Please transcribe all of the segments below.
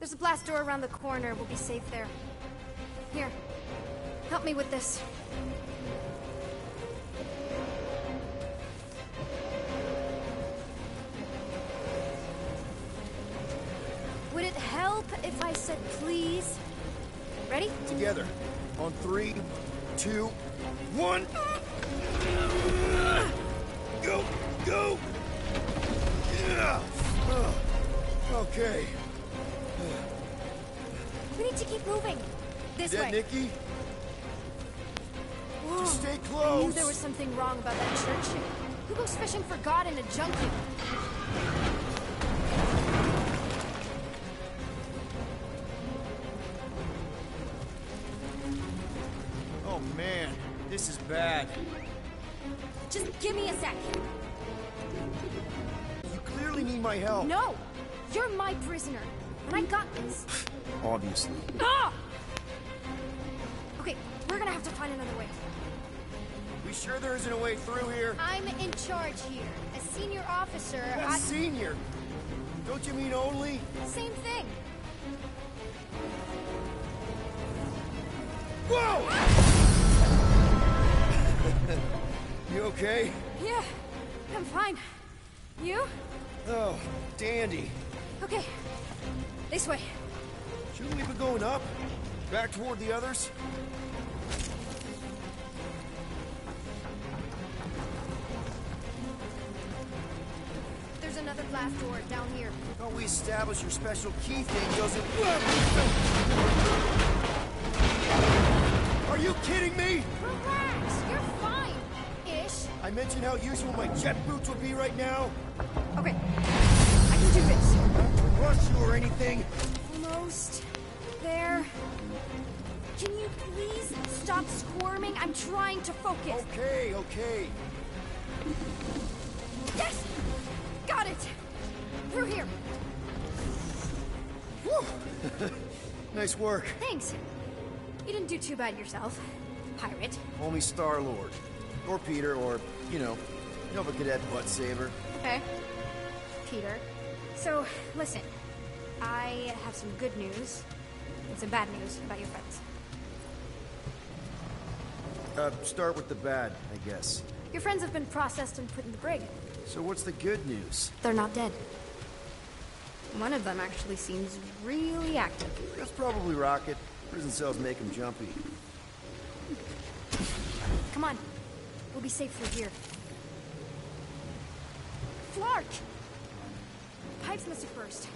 There's a blast door around the corner. We'll be safe there. Here, help me with this. Would it help if I said please? Ready? Together. On 3, 2, 1. Go! Go! Yeah. Okay. We need to keep moving. This way. Nikki? Whoa. Just stay I close. knew there was something wrong about that church. Who goes fishing for God in a junkie? Oh man, this is bad. Just give me a sec. You clearly need my help. No! You're my prisoner, and I got this. Obviously. Ah! Okay, we're gonna have to find another way. We sure there isn't a way through here? I'm in charge here. As senior officer, That's senior. Don't you mean only? Same thing. Whoa! You okay? Yeah, I'm fine. You? Oh, dandy. Okay, this way. Shouldn't we be going up? Back toward the others? There's another blast door down here. Thought we established your special key thing doesn't... Are you kidding me? Relax, you're fine. Ish. I mentioned how useful my jet boots would be right now. Okay, I can do this. Rush you or anything. Almost there. Can you please stop squirming? I'm trying to focus. Okay, okay. Yes! Got it! Through here. Whew. Nice work. Thanks. You didn't do too bad yourself, pirate. Only Star-Lord. Or Peter, or, you know Nova Cadet Butt Saver. Okay. Peter. So, listen. I have some good news and some bad news about your friends. Start with the bad, I guess. Your friends have been processed and put in the brig. So what's the good news? They're not dead. One of them actually seems really active. That's probably Rocket. Prison cells make him jumpy. Come on. We'll be safe through here. Flark! Pipes must have burst.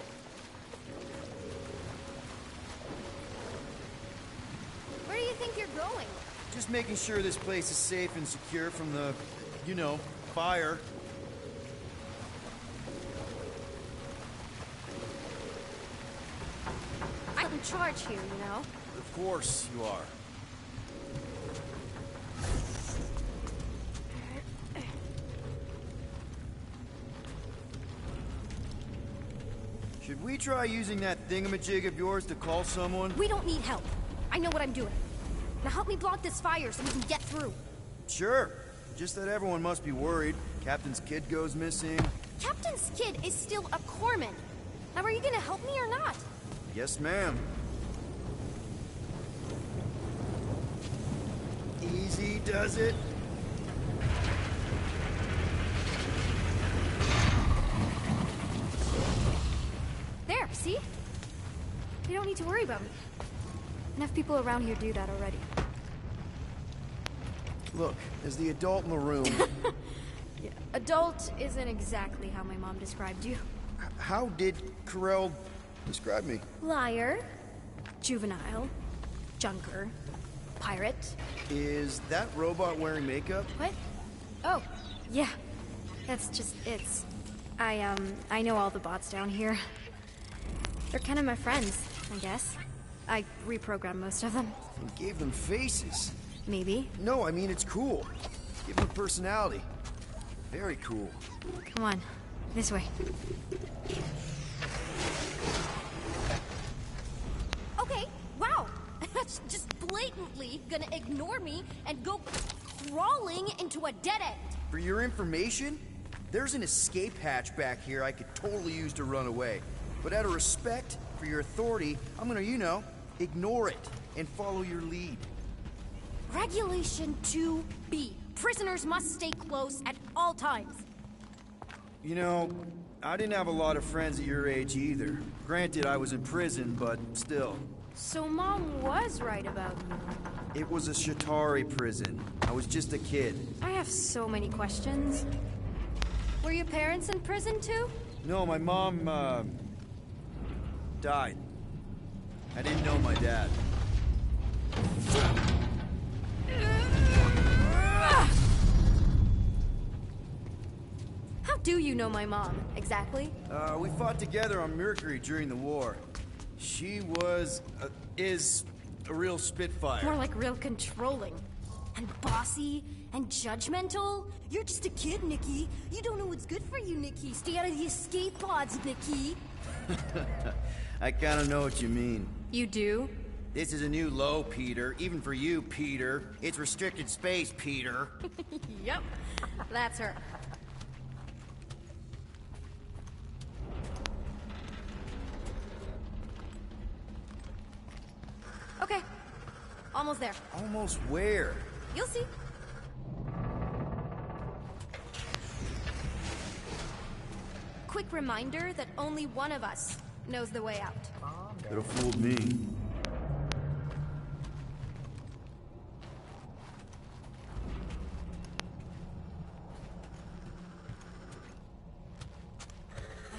Where do you think you're going? Just making sure this place is safe and secure from the, you know, fire. I'm in charge here, you know? Of course you are. Should we try using that thingamajig of yours to call someone? We don't need help. I know what I'm doing. Now help me block this fire so we can get through. Sure. Just that everyone must be worried. Captain's kid goes missing. Captain's kid is still a corpsman. Now are you gonna help me or not? Yes, ma'am. Easy does it. There, see? You don't need to worry about me. Enough people around here do that already. Look, as the adult in the room... Yeah. Adult isn't exactly how my mom described you. How did Corell describe me? Liar, juvenile, junker, pirate. Is that robot wearing makeup? What? Oh, yeah. That's just, I know all the bots down here. They're kind of my friends, I guess. I reprogrammed most of them. And gave them faces. Maybe. No, I mean, it's cool. Give them personality. Very cool. Come on, this way. Okay, wow. That's just blatantly gonna ignore me and go crawling into a dead end. For your information, there's an escape hatch back here I could totally use to run away. But out of respect, for your authority, I'm gonna, ignore it and follow your lead. Regulation 2B. Prisoners must stay close at all times. I didn't have a lot of friends at your age either. Granted, I was in prison, but still. So Mom was right about you. It was a Shatari prison. I was just a kid. I have so many questions. Were your parents in prison too? No, my mom, died. I didn't know my dad. How do you know my mom, exactly? We fought together on Mercury during the war. She is a real spitfire. More like real controlling. And bossy and judgmental. You're just a kid, Nikki. You don't know what's good for you, Nikki. Stay out of the escape pods, Nikki. I kinda know what you mean. You do? This is a new low, Peter. Even for you, Peter. It's restricted space, Peter. Yep. That's her. Okay. Almost there. Almost where? You'll see. Quick reminder that only one of us knows the way out. Could have fooled me.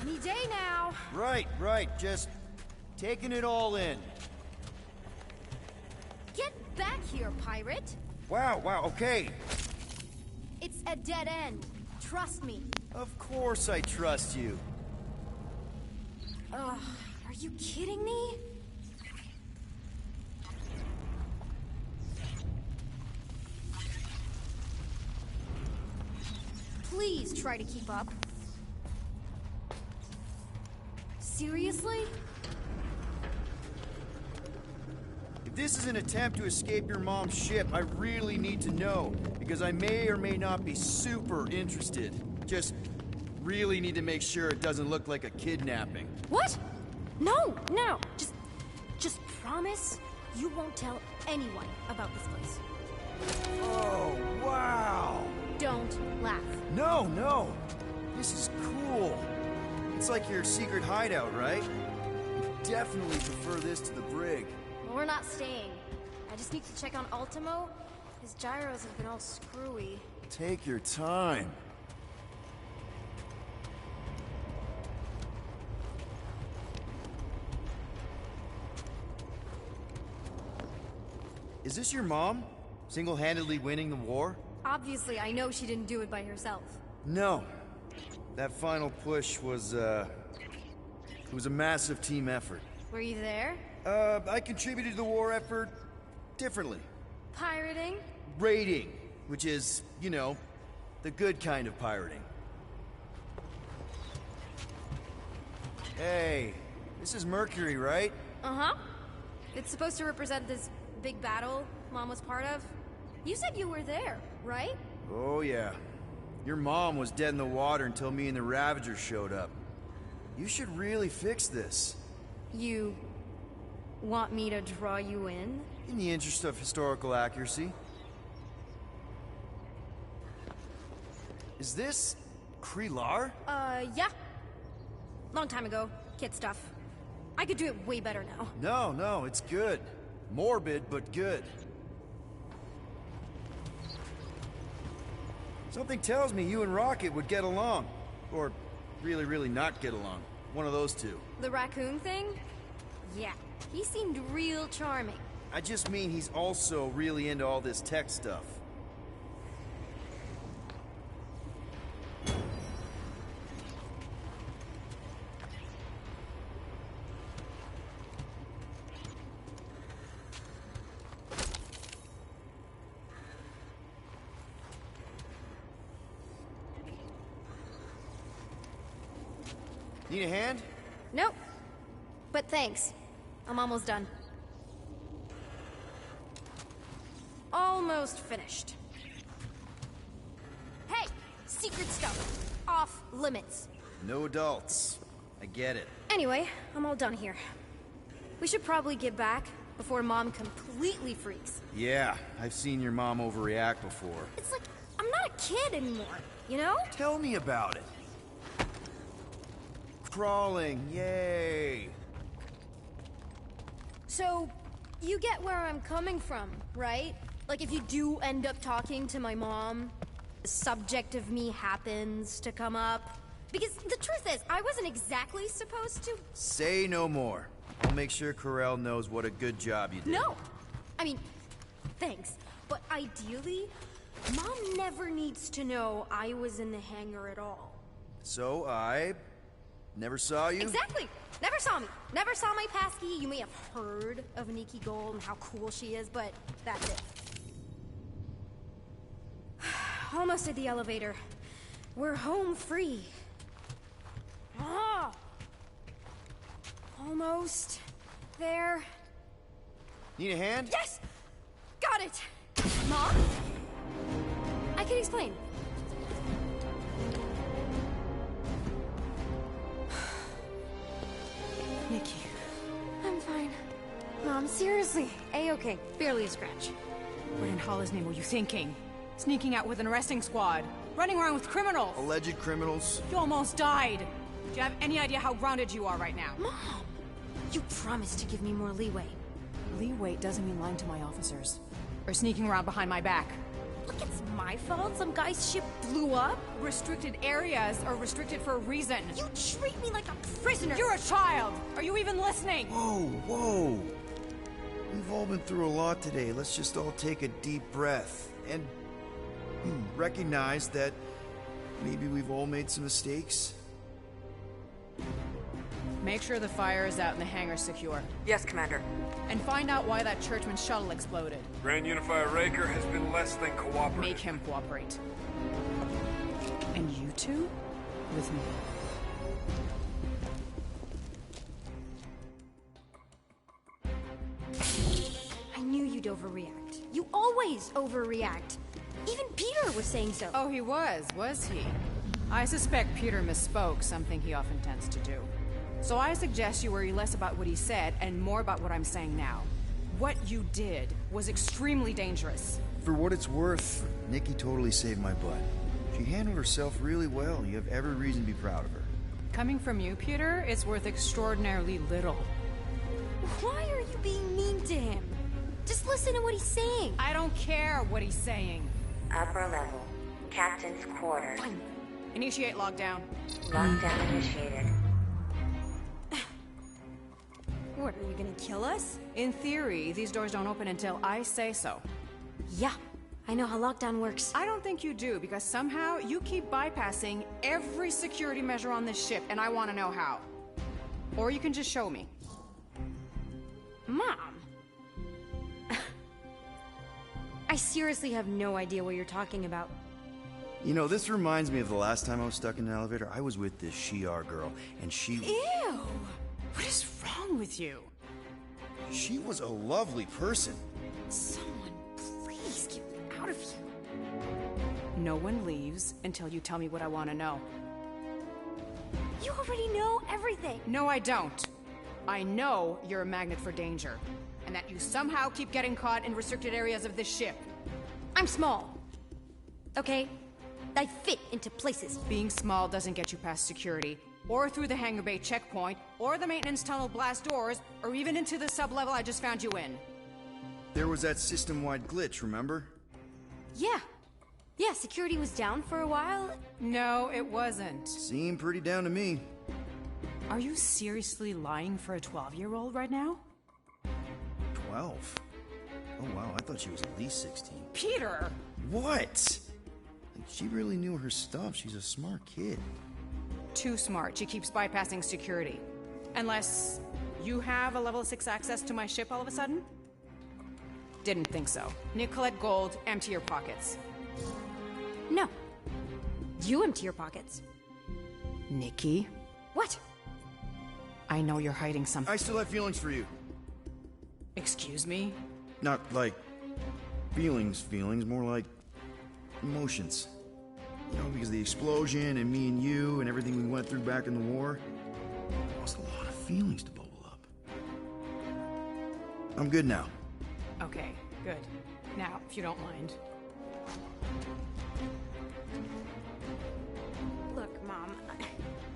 Any day now. Right. Just taking it all in. Get back here, pirate. Wow, okay. It's a dead end. Trust me. Of course I trust you. Ugh, are you kidding me? Please try to keep up. Seriously? If this is an attempt to escape your mom's ship, I really need to know, because I may or may not be super interested. Just really need to make sure it doesn't look like a kidnapping. What? No. Just promise you won't tell anyone about this place. Oh, wow! Don't laugh. No. This is cool. It's like your secret hideout, right? Definitely prefer this to the brig. Well, we're not staying. I just need to check on Ultimo. His gyros have been all screwy. Take your time. Is this your mom? Single-handedly winning the war? Obviously, I know she didn't do it by herself. No. That final push was, it was a massive team effort. Were you there? I contributed to the war effort differently. Pirating? Raiding, which is, the good kind of pirating. Hey, this is Mercury, right? Uh-huh. It's supposed to represent this big battle Mom was part of. You said you were there, right? Oh, yeah. Your mom was dead in the water until me and the Ravagers showed up. You should really fix this. You want me to draw you in? In the interest of historical accuracy. Is this Krelar? Yeah. Long time ago. Kid stuff. I could do it way better now. No, it's good. Morbid, but good. Something tells me you and Rocket would get along. Or really not get along. One of those two. The raccoon thing? Yeah. He seemed real charming. I just mean he's also really into all this tech stuff. Need a hand? Nope. But thanks. I'm almost done. Almost finished. Hey! Secret stuff. Off limits. No adults. I get it. Anyway, I'm all done here. We should probably get back before Mom completely freaks. Yeah, I've seen your mom overreact before. It's like, I'm not a kid anymore, you know? Tell me about it. Crawling, yay! So, you get where I'm coming from, right? Like, if you do end up talking to my mom, the subject of me happens to come up. Because the truth is, I wasn't exactly supposed to... Say no more. I'll make sure Corell knows what a good job you did. No! I mean, thanks. But ideally, Mom never needs to know I was in the hangar at all. So I never saw you? Exactly! Never saw me. Never saw my passkey. You may have heard of Nikki Gold and how cool she is, but that's it. Almost at the elevator. We're home free. Ah! Almost there. Need a hand? Yes! Got it! Mom? I can explain. Nikki. I'm fine. Mom, seriously. A-okay. Barely a scratch. What in Hala's name were you thinking? Sneaking out with an arresting squad. Running around with criminals. Alleged criminals? You almost died. Do you have any idea how grounded you are right now? Mom! You promised to give me more leeway. Leeway doesn't mean lying to my officers. Or sneaking around behind my back. Look, it's my fault some guy's ship blew up. Restricted areas are restricted for a reason. You treat me like a prisoner. You're a child! Are you even listening? Whoa, whoa. We've all been through a lot today. Let's just all take a deep breath and recognize that maybe we've all made some mistakes. Make sure the fire is out and the hangar's secure. Yes, Commander. And find out why that Churchman shuttle exploded. Grand Unifier Raker has been less than cooperative. Make him cooperate. And you two? With me. I knew you'd overreact. You always overreact. Even Peter was saying so. Oh, he was he? I suspect Peter misspoke, something he often tends to do. So I suggest you worry less about what he said and more about what I'm saying now. What you did was extremely dangerous. For what it's worth, Nikki totally saved my butt. She handled herself really well. You have every reason to be proud of her. Coming from you, Peter, it's worth extraordinarily little. Why are you being mean to him? Just listen to what he's saying. I don't care what he's saying. Upper level. Captain's quarters. Initiate lockdown. Lockdown initiated. What, are you gonna kill us? In theory, these doors don't open until I say so. Yeah, I know how lockdown works. I don't think you do, because somehow you keep bypassing every security measure on this ship, and I want to know how. Or you can just show me. Mom! I seriously have no idea what you're talking about. You know, this reminds me of the last time I was stuck in an elevator. I was with this Shi'ar girl, and Ew! What is wrong with you? she was a lovely person. Someone, please get me out of here. No one leaves until you tell me what I want to know. You already know everything. No, I don't. I know you're a magnet for danger, and that you somehow keep getting caught in restricted areas of this ship. I'm small. Okay? I fit into places. Being small doesn't get you past security, or through the hangar bay checkpoint, or the maintenance tunnel blast doors, or even into the sub-level I just found you in. There was that system-wide glitch, remember? Yeah. Yeah, security was down for a while. No, it wasn't. Seemed pretty down to me. Are you seriously lying for a 12-year-old right now? 12? Oh wow, I thought she was at least 16. Peter! What? Like, she really knew her stuff. She's a smart kid. Too smart. She keeps bypassing security. Unless you have a level 6 access to my ship all of a sudden? Didn't think so. Nicolette Gold, empty your pockets. No. You empty your pockets. Nikki? What? I know you're hiding something. I still have feelings for you. Excuse me? Not like feelings, more like emotions. You know, because of the explosion and me and you and everything we went through back in the war, caused a lot of feelings to bubble up. I'm good now. Okay, good. Now, if you don't mind. Look, Mom,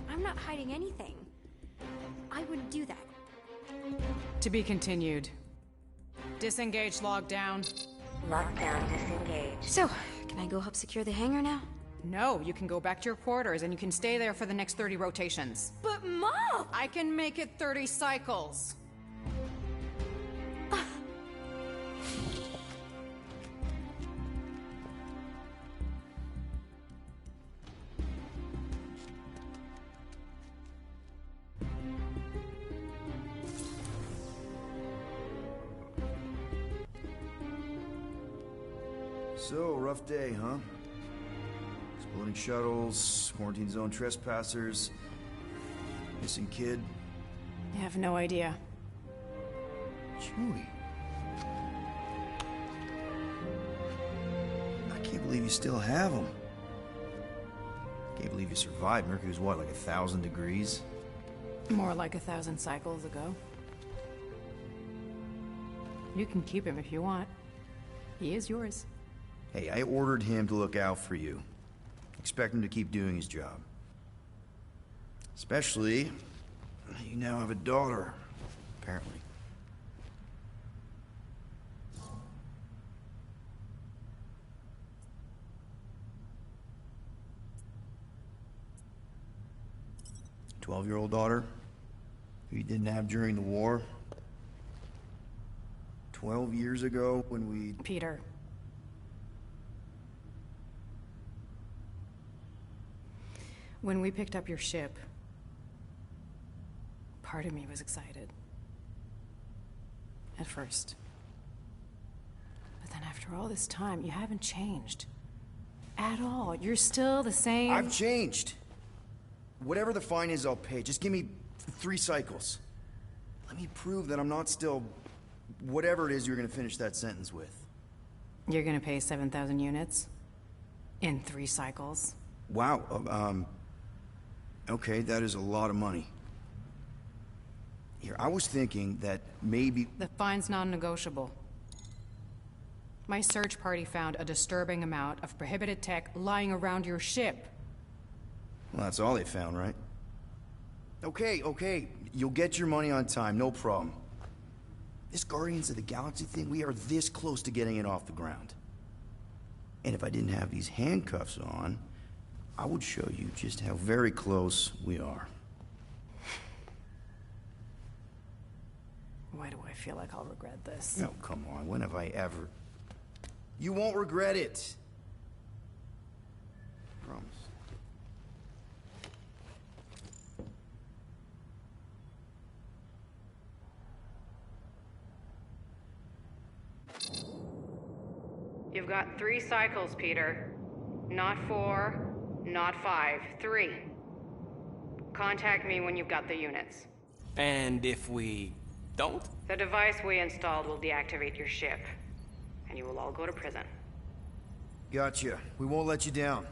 I'm not hiding anything. I wouldn't do that. To be continued. Disengage lockdown. Lockdown disengaged. So, can I go help secure the hangar now? No, you can go back to your quarters and you can stay there for the next 30 rotations. But Mom! I can make it 30 cycles. So, rough day, huh? Exploding shuttles, quarantine zone trespassers, missing kid. I have no idea. Chewie. I can't believe you still have him. Can't believe you survived. Mercury's what, like 1,000 degrees? More like 1,000 cycles ago. You can keep him if you want. He is yours. Hey, I ordered him to look out for you. Expect him to keep doing his job. Especially, you now have a daughter, apparently. A 12-year-old daughter who you didn't have during the war. 12 years ago when we... Peter. When we picked up your ship, part of me was excited. At first. But then after all this time, you haven't changed. At all. You're still the same... I've changed. Whatever the fine is, I'll pay. Just give me 3 cycles. Let me prove that I'm not still... whatever it is you're gonna finish that sentence with. You're gonna pay 7,000 units? In 3 cycles? Wow, okay, that is a lot of money. Here, I was thinking that maybe... The fine's non-negotiable. My search party found a disturbing amount of prohibited tech lying around your ship. Well, that's all they found, right? Okay, you'll get your money on time, no problem. This Guardians of the Galaxy thing, we are this close to getting it off the ground. And if I didn't have these handcuffs on, I would show you just how very close we are. Why do I feel like I'll regret this? No, come on, when have I ever... You won't regret it. Promise. You've got 3 cycles, Peter. Not 4, not 5, 3. Contact me when you've got the units. And if we don't? The device we installed will deactivate your ship, and you will all go to prison. Gotcha. We won't let you down.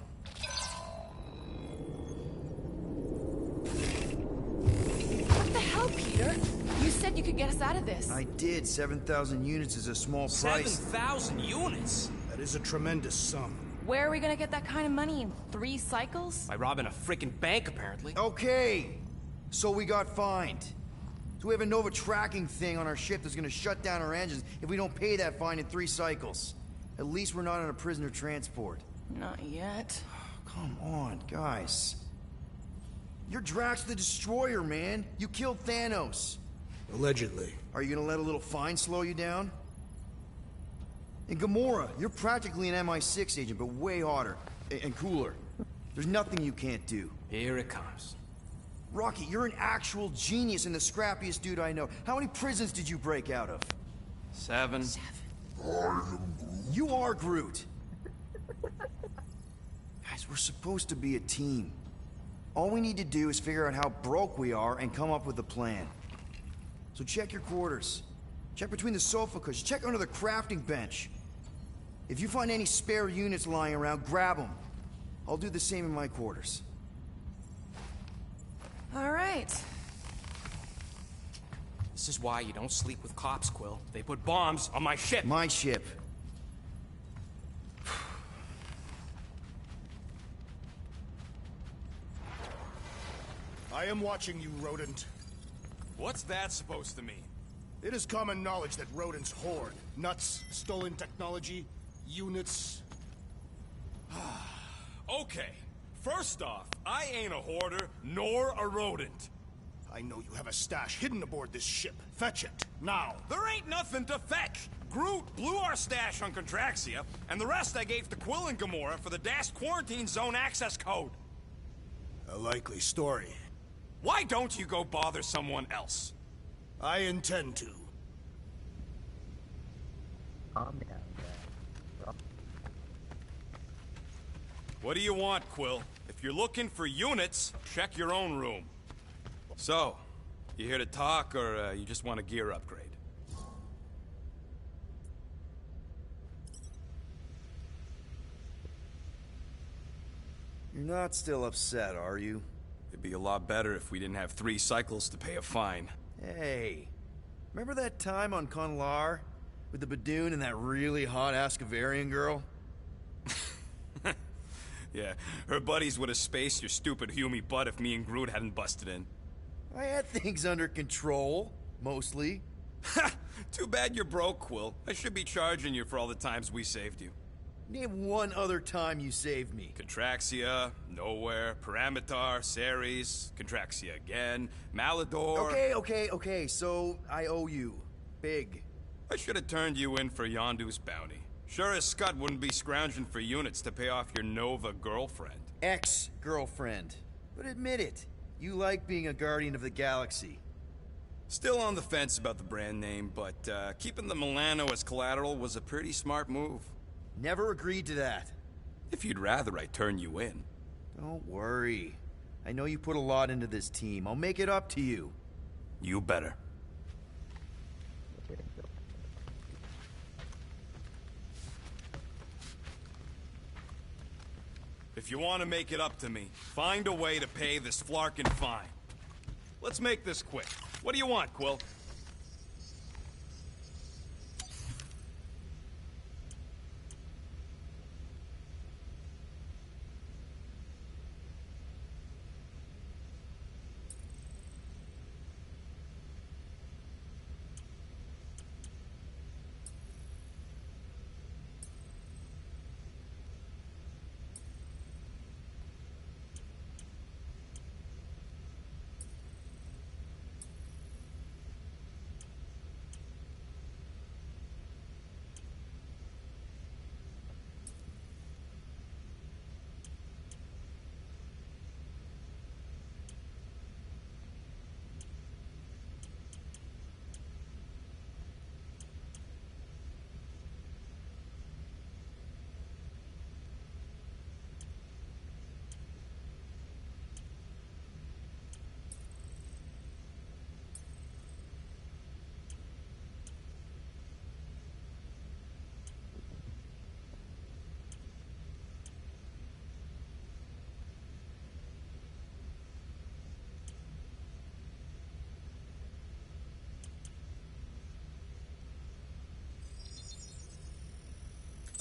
What the hell, Peter? You said you could get us out of this. I did. 7,000 units is a small price. 7,000 units? That is a tremendous sum. Where are we gonna get that kind of money in 3 cycles? By robbing a freaking bank, apparently. Okay, so we got fined. So we have a Nova tracking thing on our ship that's gonna shut down our engines if we don't pay that fine in 3 cycles. At least we're not on a prisoner transport. Not yet. Come on, guys. You're Drax the Destroyer, man. You killed Thanos. Allegedly. Are you gonna let a little fine slow you down? And Gamora, you're practically an MI6 agent, but way hotter and cooler. There's nothing you can't do. Here it comes. Rocky, you're an actual genius and the scrappiest dude I know. How many prisons did you break out of? 7. You are Groot. Guys, we're supposed to be a team. All we need to do is figure out how broke we are and come up with a plan. So check your quarters. Check between the sofa cushions. Check under the crafting bench. If you find any spare units lying around, grab them. I'll do the same in my quarters. All right. This is why you don't sleep with cops, Quill. They put bombs on my ship. My ship. I am watching you, rodent. What's that supposed to mean? It is common knowledge that rodents hoard nuts, stolen technology, units. Okay. First off, I ain't a hoarder, nor a rodent. I know you have a stash hidden aboard this ship. Fetch it, now. There ain't nothing to fetch. Groot blew our stash on Contraxia, and the rest I gave to Quill and Gamora for the DAS quarantine zone access code. A likely story. Why don't you go bother someone else? I intend to. What do you want, Quill? If you're looking for units, check your own room. So, you here to talk, or you just want a gear upgrade? You're not still upset, are you? It'd be a lot better if we didn't have 3 cycles to pay a fine. Hey, remember that time on Conlar? With the Badoon and that really hot Ascavarian girl? Yeah, her buddies would have spaced your stupid Hume butt if me and Groot hadn't busted in. I had things under control, mostly. Ha! Too bad you're broke, Quill. I should be charging you for all the times we saved you. Name one other time you saved me. Contraxia, Nowhere, Paramitar, Ceres, Contraxia again, Malador... Okay, so I owe you. Big. I should have turned you in for Yondu's bounty. Sure as Scott wouldn't be scrounging for units to pay off your Nova girlfriend. Ex-girlfriend. But admit it, you like being a Guardian of the Galaxy. Still on the fence about the brand name, but keeping the Milano as collateral was a pretty smart move. Never agreed to that. If you'd rather I turn you in. Don't worry. I know you put a lot into this team. I'll make it up to you. You better. If you want to make it up to me, find a way to pay this Flarkin fine. Let's make this quick. What do you want, Quill?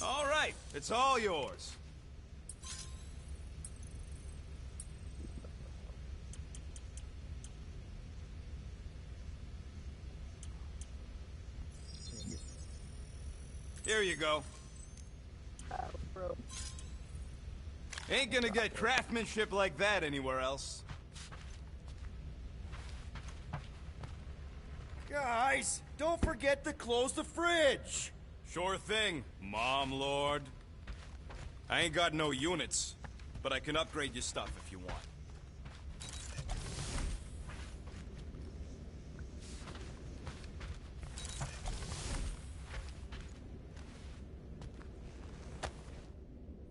All right, it's all yours. Here you go. Ain't gonna get craftsmanship like that anywhere else. Guys, don't forget to close the fridge! Sure thing, Mom Lord. I ain't got no units, but I can upgrade your stuff if you want.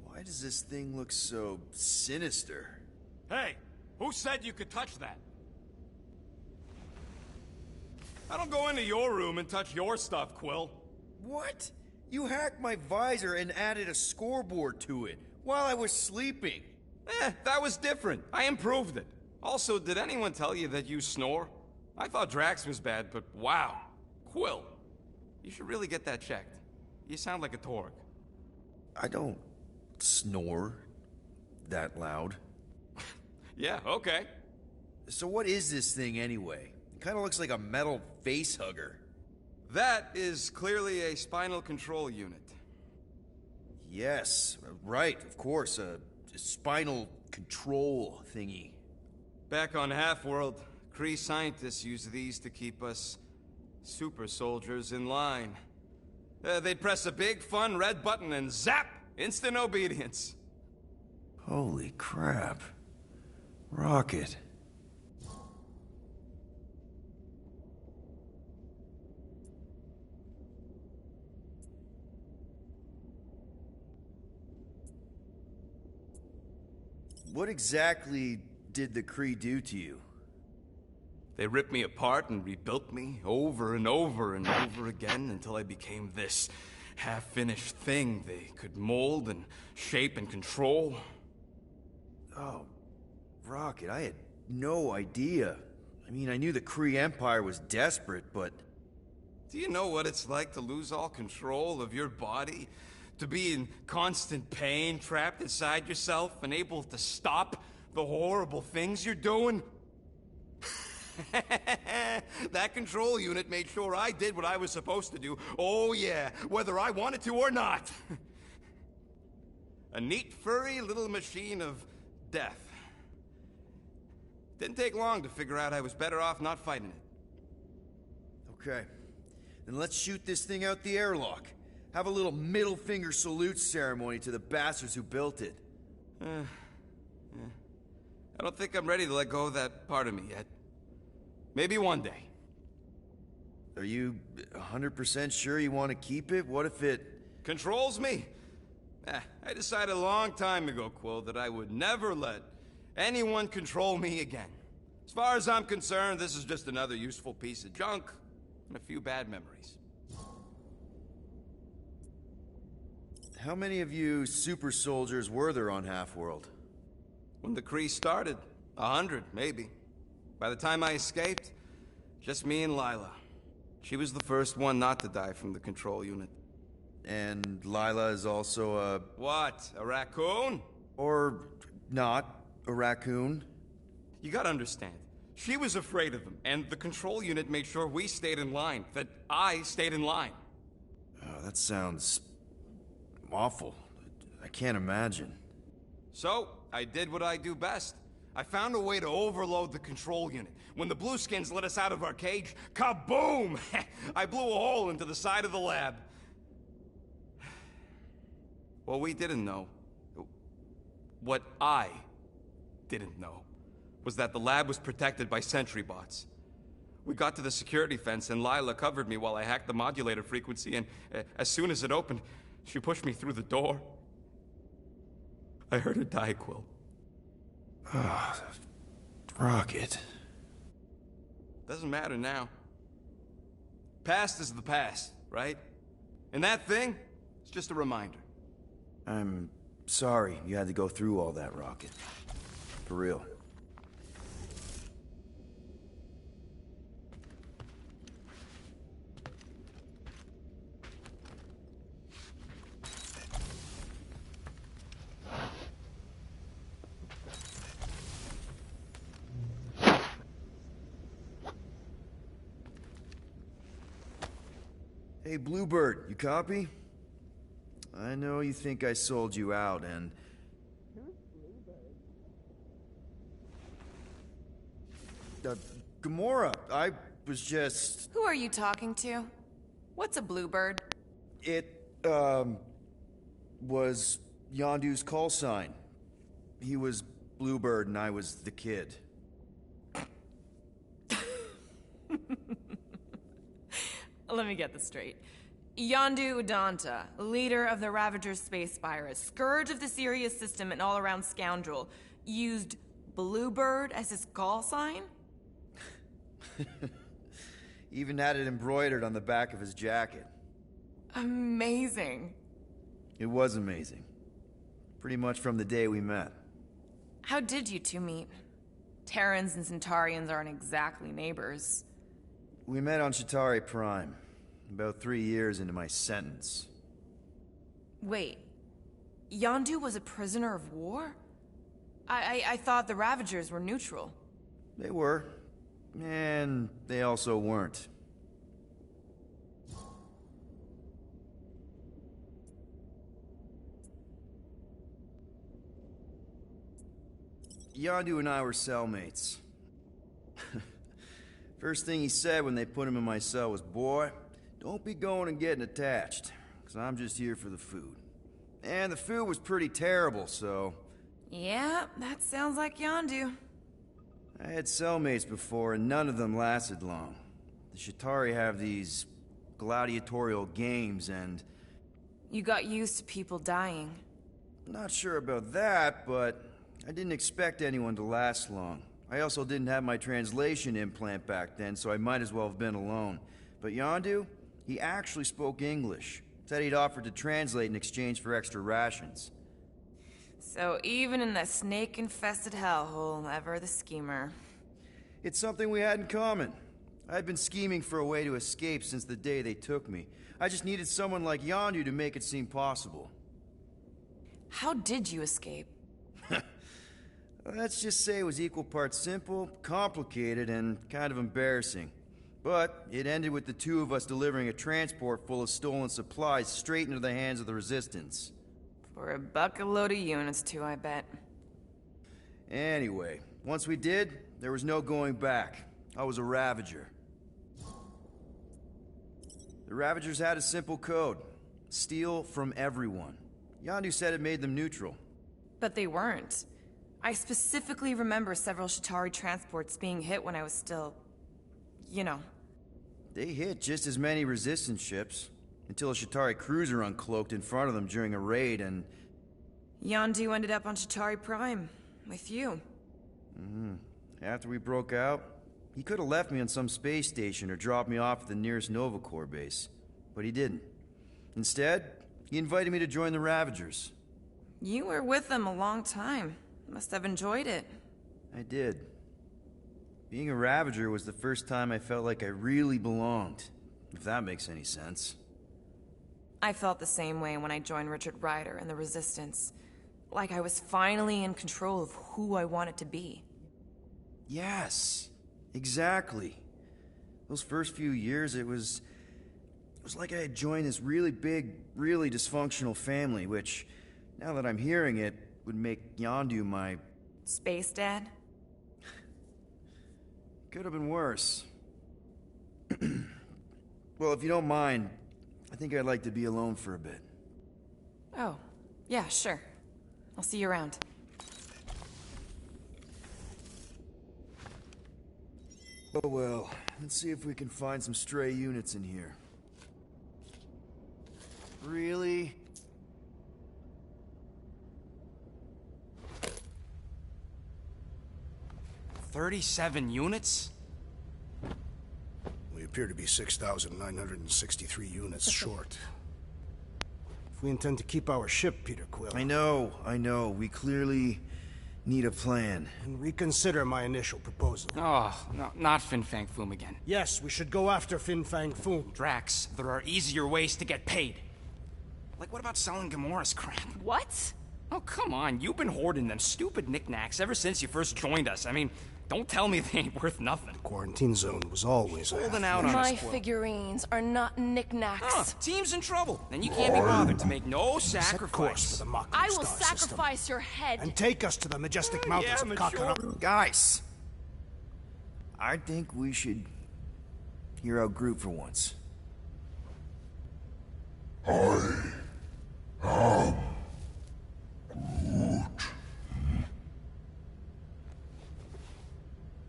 Why does this thing look so sinister? Hey, who said you could touch that? I don't go into your room and touch your stuff, Quill. What? You hacked my visor and added a scoreboard to it while I was sleeping. That was different. I improved it. Also, did anyone tell you that you snore? I thought Drax was bad, but wow. Quill. You should really get that checked. You sound like a Torg. I don't snore that loud. Yeah, okay. So what is this thing anyway? It kind of looks like a metal face hugger. That is clearly a spinal control unit. Yes, right, of course, a spinal control thingy. Back on Half-World, Kree scientists use these to keep us super soldiers in line. They'd press a big, fun red button and zap! Instant obedience. Holy crap. Rocket. What exactly did the Kree do to you? They ripped me apart and rebuilt me over and over and over again until I became this half-finished thing they could mold and shape and control. Oh, Rocket, I had no idea. I mean, I knew the Kree Empire was desperate, but... Do you know what it's like to lose all control of your body? To be in constant pain, trapped inside yourself, unable to stop the horrible things you're doing? That control unit made sure I did what I was supposed to do. Oh yeah, whether I wanted to or not. A neat, furry little machine of death. Didn't take long to figure out I was better off not fighting it. Okay. Then let's shoot this thing out the airlock. Have a little middle finger salute ceremony to the bastards who built it. I don't think I'm ready to let go of that part of me yet. Maybe one day. Are you 100% sure you want to keep it? What if it... Controls me? I decided a long time ago, Quill, that I would never let anyone control me again. As far as I'm concerned, this is just another useful piece of junk and a few bad memories. How many of you super soldiers were there on Half-World? When the Kree started, 100, maybe. By the time I escaped, just me and Lila. She was the first one not to die from the control unit. And Lila is also a... What? A raccoon? Or not a raccoon? You gotta understand. She was afraid of them, and the control unit made sure we stayed in line. That I stayed in line. Oh, that sounds... awful. I can't imagine. So, I did what I do best. I found a way to overload the control unit. When the Blueskins let us out of our cage, kaboom! I blew a hole into the side of the lab. What we didn't know, what I didn't know, was that the lab was protected by sentry bots. We got to the security fence and Lila covered me while I hacked the modulator frequency, and as soon as it opened, she pushed me through the door. I heard her die, Quill. Ah, Rocket. Doesn't matter now. Past is the past, right? And that thing, it's just a reminder. I'm sorry you had to go through all that, Rocket. For real. Hey, Bluebird, you copy? I know you think I sold you out, and... Gamora, I was just... Who are you talking to? What's a bluebird? It, was Yondu's call sign. He was Bluebird and I was the kid. Let me get this straight. Yondu Udonta, leader of the Ravager's space virus, scourge of the Sirius system and all-around scoundrel, used Bluebird as his call sign? Even had it embroidered on the back of his jacket. Amazing. It was amazing. Pretty much from the day we met. How did you two meet? Terrans and Centaurians aren't exactly neighbors. We met on Chitauri Prime, about 3 years into my sentence. Wait, Yondu was a prisoner of war? I thought the Ravagers were neutral. They were, and they also weren't. Yondu and I were cellmates. First thing he said when they put him in my cell was, "Boy, don't be going and getting attached, because I'm just here for the food." And the food was pretty terrible, so... Yeah, that sounds like Yondu. I had cellmates before, and none of them lasted long. The Chitauri have these gladiatorial games, and... You got used to people dying. Not sure about that, but I didn't expect anyone to last long. I also didn't have my translation implant back then, so I might as well have been alone. But Yondu, he actually spoke English. Said he'd offered to translate in exchange for extra rations. So even in that snake-infested hellhole, ever the schemer. It's something we had in common. I'd been scheming for a way to escape since the day they took me. I just needed someone like Yondu to make it seem possible. How did you escape? Let's just say it was equal parts simple, complicated, and kind of embarrassing. But it ended with the two of us delivering a transport full of stolen supplies straight into the hands of the Resistance. For a bucket load of units too, I bet. Anyway, once we did, there was no going back. I was a Ravager. The Ravagers had a simple code. Steal from everyone. Yondu said it made them neutral. But they weren't. I specifically remember several Chitauri transports being hit when I was still... you know. They hit just as many Resistance ships, until a Chitauri cruiser uncloaked in front of them during a raid, and... Yondu ended up on Chitauri Prime, with you. After we broke out, he could have left me on some space station or dropped me off at the nearest Nova Corps base. But he didn't. Instead, he invited me to join the Ravagers. You were with them a long time. Must have enjoyed it. I did. Being a Ravager was the first time I felt like I really belonged, if that makes any sense. I felt the same way when I joined Richard Ryder and the Resistance. Like I was finally in control of who I wanted to be. Yes, exactly. Those first few years, it was like I had joined this really big, really dysfunctional family, which, now that I'm hearing it, would make Yondu my... Space Dad? Could have been worse. Well, if you don't mind, I think I'd like to be alone for a bit. Oh, yeah, sure. I'll see you around. Oh well, let's see if we can find some stray units in here. Really? $37 units? We appear to be 6,963 units short. If we intend to keep our ship, Peter Quill... I know. We clearly need a plan. And reconsider my initial proposal. Oh, no, not Fin Fang Foom again. Yes, we should go after Fin Fang Foom. Drax, there are easier ways to get paid. Like, what about selling Gamora's crap? What? Oh, come on. You've been hoarding them stupid knickknacks ever since you first joined us. I mean, don't tell me they ain't worth nothing. Quarantine zone was always holding out on My us, Quill. figurines are not knickknacks. Huh, team's in trouble. Then you can't be bothered to make no Set course for sacrifice. the Mako I will Star sacrifice system. your head. And take us to the majestic mountains of Kakarot. Guys! I think we should hear out Groot for once.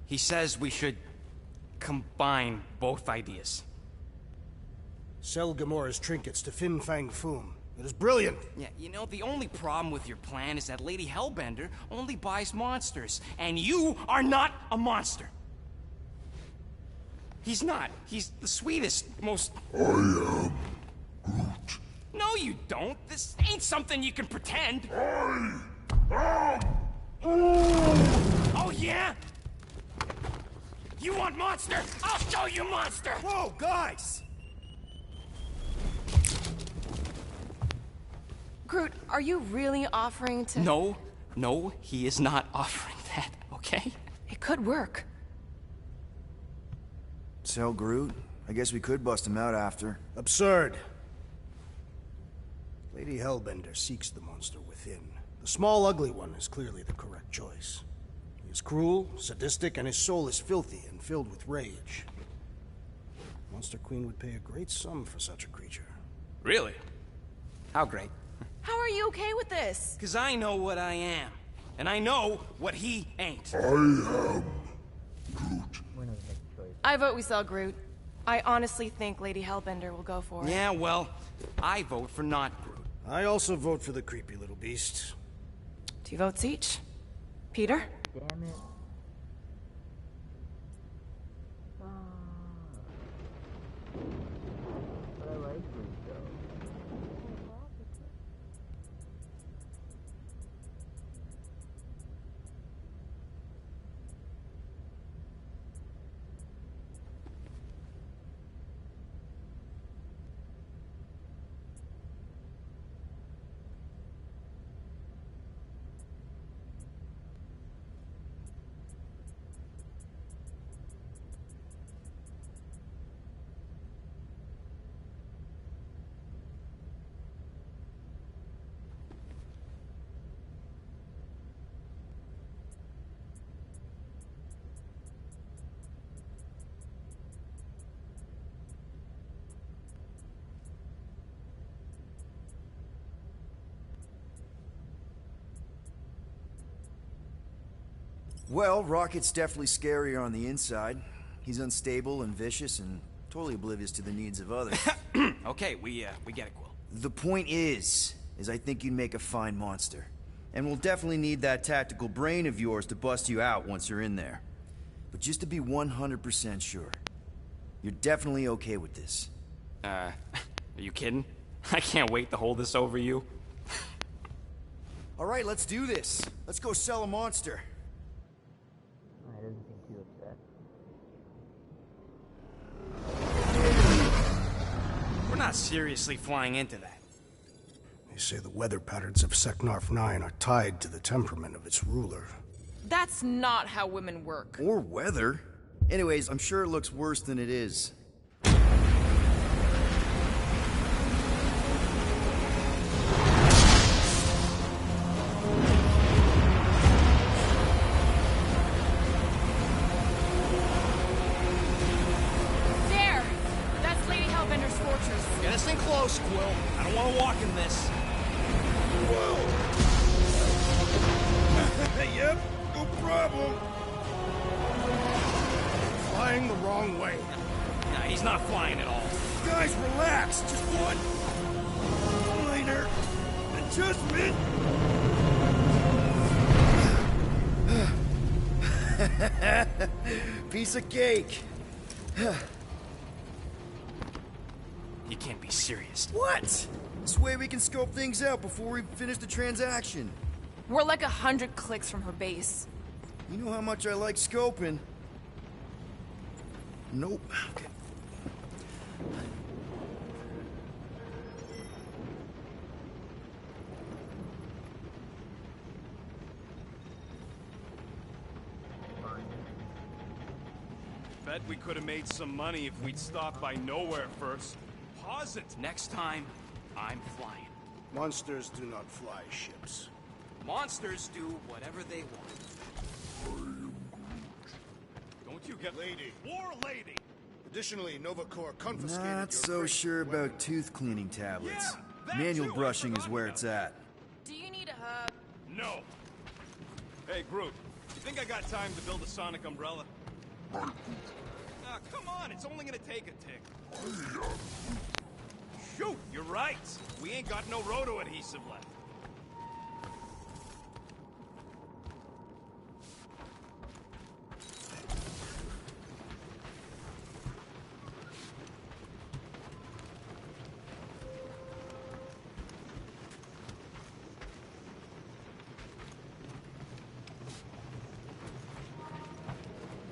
He says we should combine both ideas. Sell Gamora's trinkets to Fin Fang Foom. It is brilliant. Yeah, you know, the only problem with your plan is that Lady Hellbender only buys monsters, and you are not a monster. He's not. He's the sweetest, most... I am Groot. No, you don't. This ain't something you can pretend. I am... Oh, yeah? You want monster? I'll show you monster! Whoa, guys! Groot, are you really offering to... No, he is not offering that, okay? It could work. So, Groot, I guess we could bust him out after. Absurd. Lady Hellbender seeks the monster within. The small, ugly one is clearly the correct choice. He is cruel, sadistic, and his soul is filthy and filled with rage. Monster Queen would pay a great sum for such a creature. Really? How great? How are you okay with this? Because I know what I am. And I know what he ain't. I am Groot. I vote we sell Groot. I honestly think Lady Hellbender will go for it. Yeah, well, I vote for not Groot. I also vote for the creepy little beast. 2 votes each. Peter? Damn it. But I like Groot though. Well, Rocket's definitely scarier on the inside. He's unstable and vicious and totally oblivious to the needs of others. Okay, we get it, Quill. The point is I think you'd make a fine monster. And we'll definitely need that tactical brain of yours to bust you out once you're in there. But just to be 100% sure, you're definitely okay with this. Are you kidding? I can't wait to hold this over you. All right, let's do this. Let's go sell a monster. I didn't seem too upset. We're not seriously flying into that. They say the weather patterns of Seknarf 9 are tied to the temperament of its ruler. That's not how women work. Or weather. Anyways, I'm sure it looks worse than it is. There! That's Lady Hellbender's fortress. Get us in close, Quill. I don't want to walk in this. Yep, no problem. Flying the wrong way. Nah, he's not flying at all. Guys, relax. Just one minor adjustment. Piece of cake. You can't be serious. What? This way we can scope things out before we finish the transaction. We're like 100 clicks from her base. You know how much I like scoping. Nope. Okay. Bet we could have made some money if we'd stopped by nowhere first. Pause it. Next time, I'm flying. Monsters do not fly ships. Monsters do whatever they want. Don't you get Lady. War lady. Additionally, Nova Corps confiscated Not your so great sure weapon. about tooth cleaning tablets. Yeah, that Manual too, I brushing is forgot where about it's at. Do you need a hug? No. Hey, Groot. You think I got time to build a sonic umbrella? Ah, come on. It's only gonna take a tick. Shoot, you're right. We ain't got no roto adhesive left.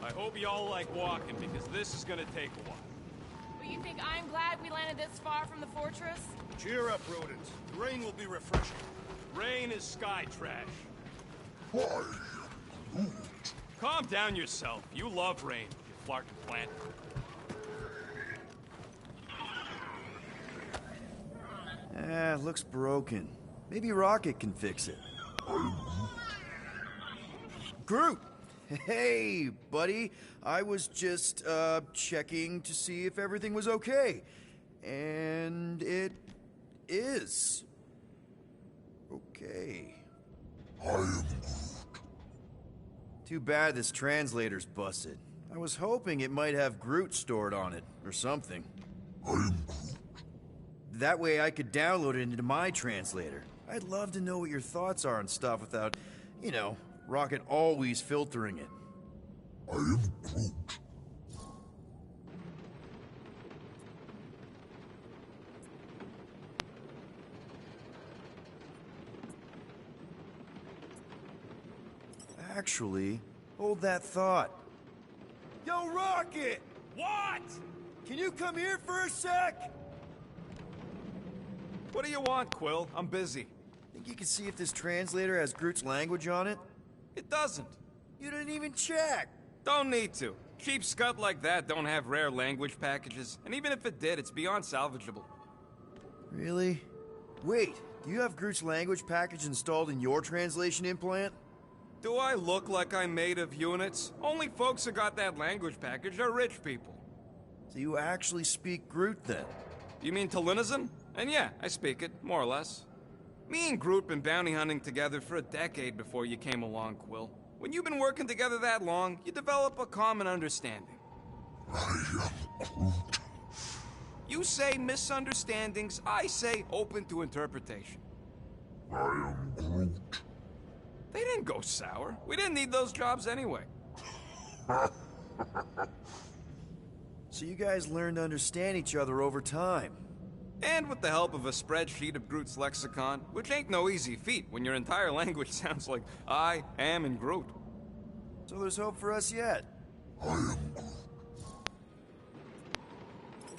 I hope y'all like walking, because this is gonna take a while. But you think I'm glad we landed this far from the fortress? Cheer up, rodents. The rain will be refreshing. Rain is sky trash. I am Groot. Calm down yourself. You love rain, you flarkin' plant. Looks broken. Maybe Rocket can fix it. Groot! Hey, buddy. I was just, checking to see if everything was okay. And it is. Okay. I am Groot. Too bad this translator's busted. I was hoping it might have Groot stored on it, or something. I am Groot. That way I could download it into my translator. I'd love to know what your thoughts are on stuff without, you know, Rocket always filtering it. I am Groot. Actually, hold that thought. Yo, Rocket! What? Can you come here for a sec? What do you want, Quill? I'm busy. Think you can see if this translator has Groot's language on it? It doesn't. You didn't even check. Don't need to. Cheap scut like that don't have rare language packages, and even if it did, it's beyond salvageable. Really? Wait, do you have Groot's language package installed in your translation implant? Do I look like I'm made of units? Only folks who got that language package are rich people. So you actually speak Groot then? You mean Talinisan? And yeah, I speak it, more or less. Me and Groot been bounty hunting together for a decade before you came along, Quill. When you've been working together that long, you develop a common understanding. I am Groot. You say misunderstandings, I say open to interpretation. I am Groot. They didn't go sour. We didn't need those jobs anyway. So you guys learned to understand each other over time. And with the help of a spreadsheet of Groot's lexicon, which ain't no easy feat when your entire language sounds like I am and Groot. So there's hope for us yet. I am Groot.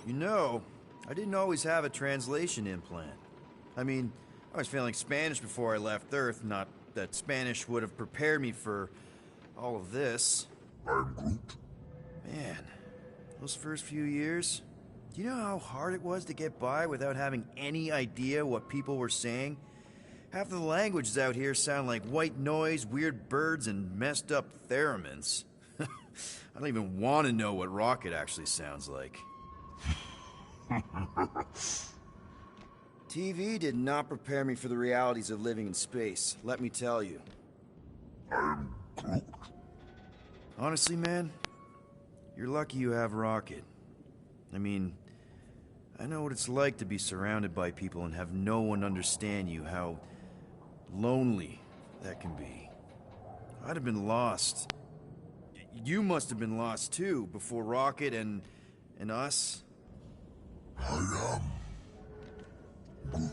You know, I didn't always have a translation implant. I mean, I was failing Spanish before I left Earth, not that Spanish would have prepared me for all of this. I am Groot. Man, those first few years, do you know how hard it was to get by without having any idea what people were saying? Half of the languages out here sound like white noise, weird birds, and messed up theremins. I don't even want to know what Rocket actually sounds like. TV did not prepare me for the realities of living in space, let me tell you. I am Groot. Honestly, man, you're lucky you have Rocket. I mean, I know what it's like to be surrounded by people and have no one understand you, how lonely that can be. I'd have been lost. You must have been lost too, before Rocket and us. I am Groot.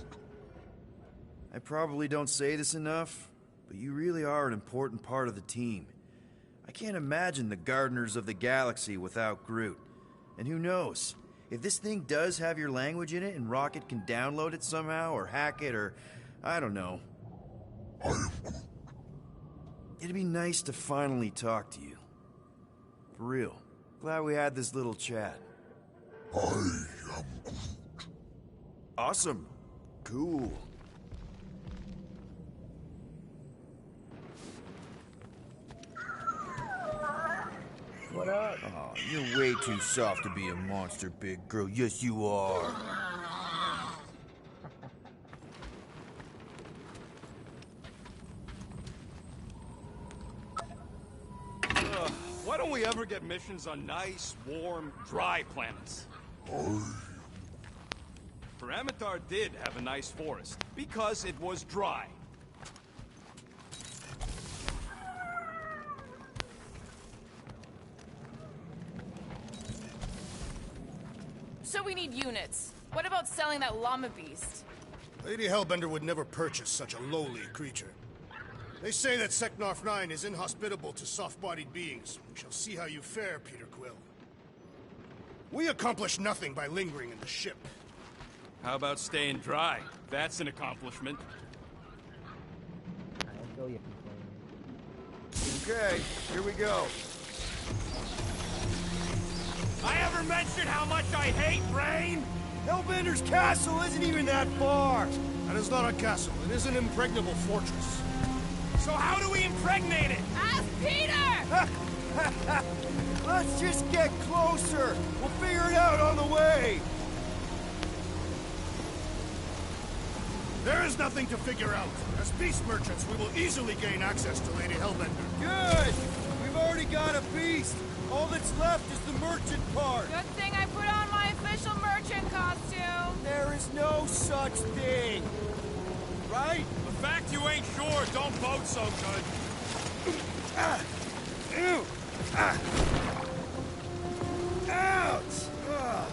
I probably don't say this enough, but you really are an important part of the team. I can't imagine the Gardeners of the Galaxy without Groot. And who knows? If this thing does have your language in it and Rocket can download it somehow or hack it or I don't know. I am Groot. It'd be nice to finally talk to you. For real. Glad we had this little chat. I am Groot. Awesome. Cool. What up? Oh, you're way too soft to be a monster, big girl. Yes, you are. Why don't we ever get missions on nice, warm, dry planets? Paramitar did have a nice forest, because it was dry. So we need units. What about selling that llama beast? Lady Hellbender would never purchase such a lowly creature. They say that Seknarf 9 is inhospitable to soft-bodied beings. We shall see how you fare, Peter Quill. We accomplish nothing by lingering in the ship. How about staying dry? That's an accomplishment. I feel you complaining. Okay, here we go. I ever mentioned how much I hate rain? Hellbender's castle isn't even that far. That is not a castle. It is an impregnable fortress. So how do we impregnate it? Ask Peter! Let's just get closer. We'll figure it out on the way. There is nothing to figure out. As beast merchants, we will easily gain access to Lady Hellbender. Good. We've already got a beast. All that's left is the merchant part. Good thing I put on my official merchant costume. There is no such thing. Right? The fact you ain't sure don't bode so good. Ew. Ouch! Ugh.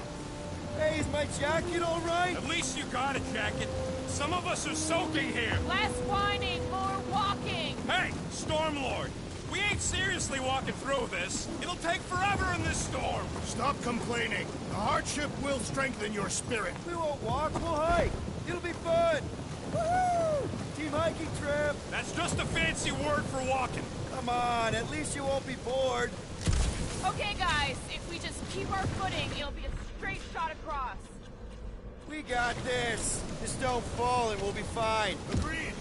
Hey, is my jacket all right? At least you got a jacket. Some of us are soaking here. Less whining, more walking. Hey, Stormlord. We ain't seriously walking through this. It'll take forever in this storm. Stop complaining. The hardship will strengthen your spirit. We won't walk, we'll hike. It'll be fun. Woohoo! Team hiking trip. That's just a fancy word for walking. Come on, at least you won't be bored. Okay, guys, if we just keep our footing, it'll be a straight shot across. We got this. Just don't fall and we'll be fine. Agreed.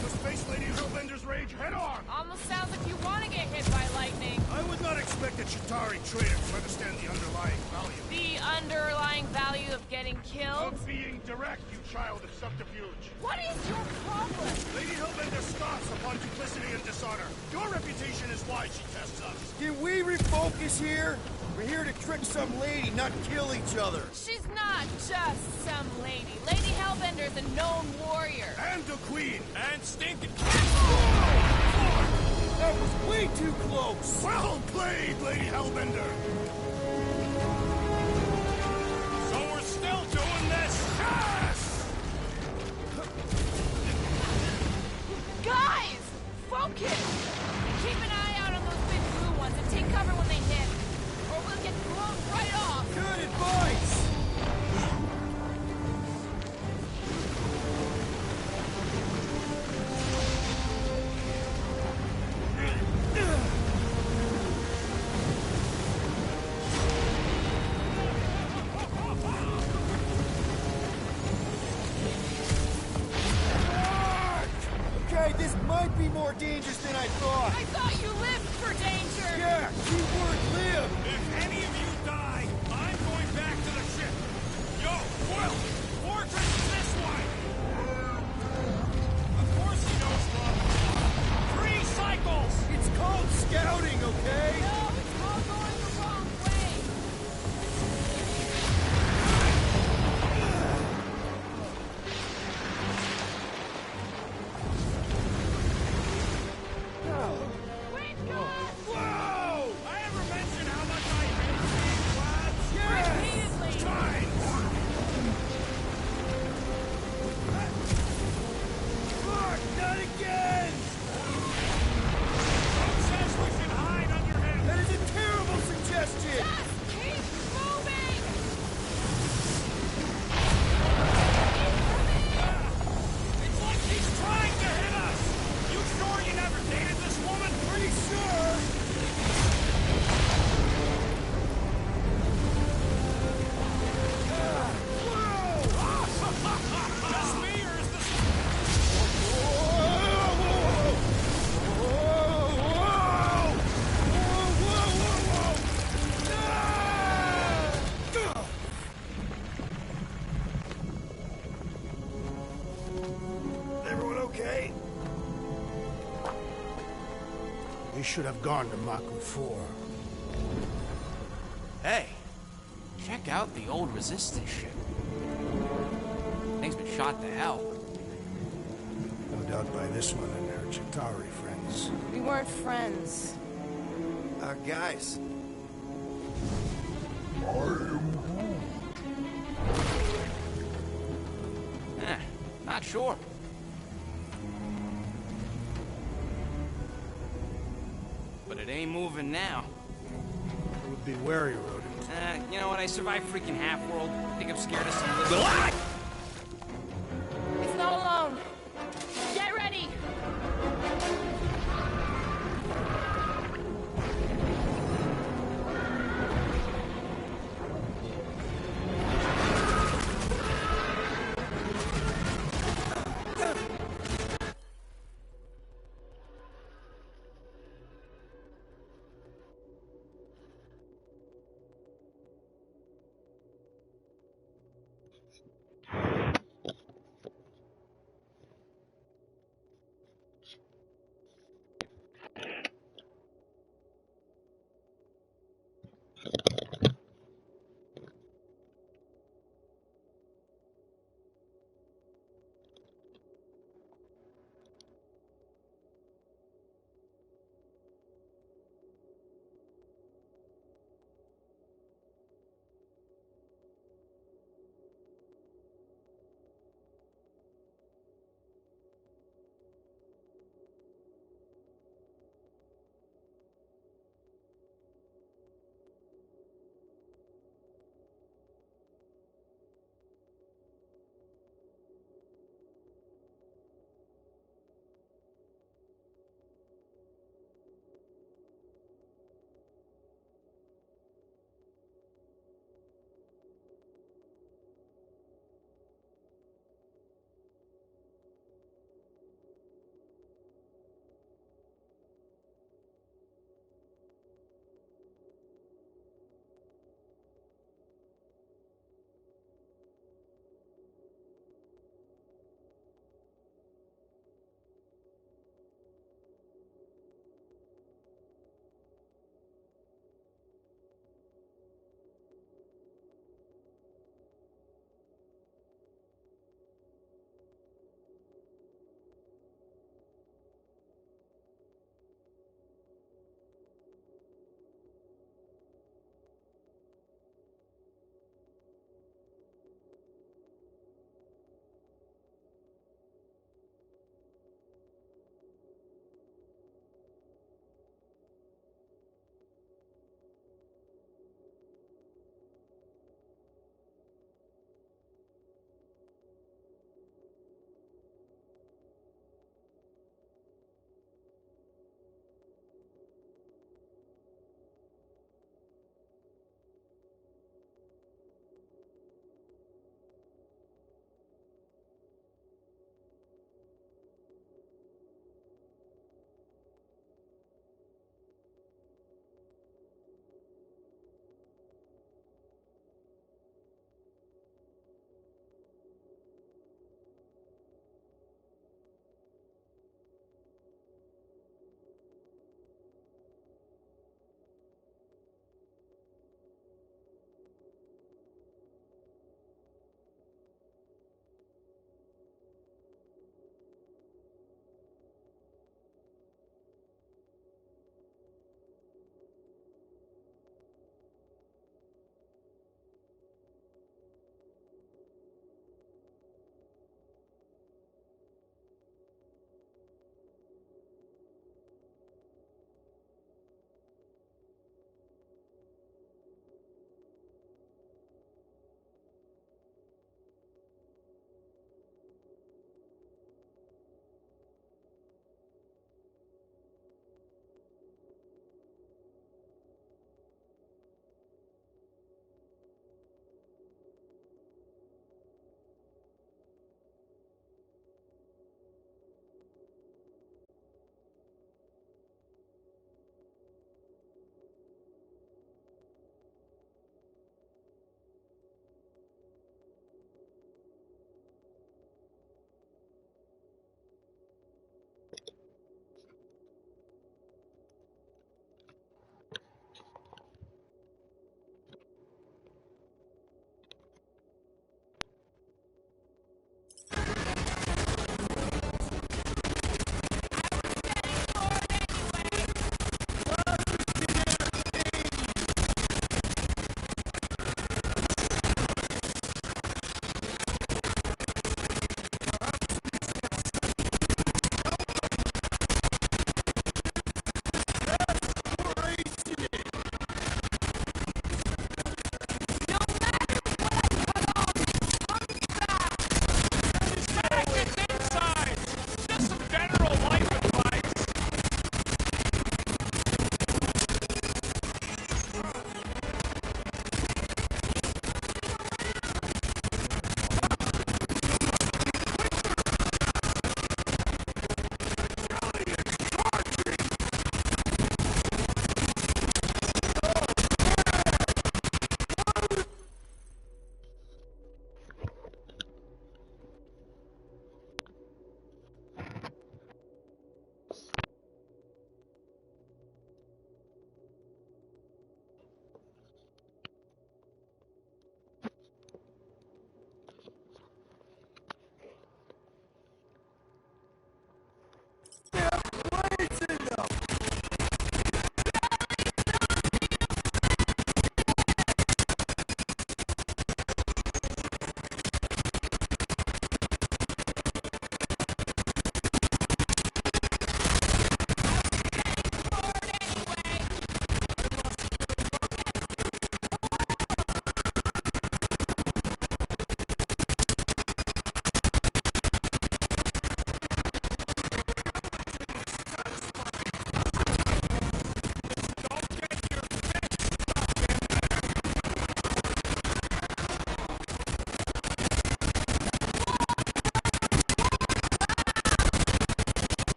Let's face Lady Hellbender's rage head on. Almost sounds like you want to get hit by lightning. I would not expect a Chitauri trader to understand the underlying value. The underlying value of getting killed? Of being direct, you child of subterfuge. What is your problem? Lady Hellbender scoffs upon duplicity and dishonor. Your reputation is why she tests us. Can we refocus here? We're here to trick some lady, not kill each other. She's not just some lady. Lady Hellbender's a known warrior. And a queen. And stinking... That was way too close. Well played, Lady Hellbender. So we're still doing this? Yes! Guys! Focus! Keep an eye out on those big blue ones and take cover when they hit. Or we'll get blown right off. Good advice. Okay, this might be more dangerous than I thought. I thought you lived for danger! Yeah, keyword live. If any of you die, I'm going back to the ship. Yo, Quill! Fortress is this way! Of course he knows, Bob. 3 cycles! It's called scouting, okay? No, it's all going the wrong way! Wait, God! Whoa! I ever mentioned how much I hate being lads? Repeatedly! Fuck, not again! Who says we should hide under him? That is a terrible suggestion! Just keep moving! It's like he's trying to hit us! You sure you never dated this woman? Pretty sure! Just me, or is this... Everyone okay? We should have gone to Maku 4. Hey, check out the old Resistance ship. Thing's been shot to hell. No doubt by this one and her Chitauri friends. We weren't friends. Guys. Not sure. It ain't moving now. It would be wary, Rodent. You know what? I survived freaking Half-World. I think I'm scared of some little... Ah! It's not alone. Get ready.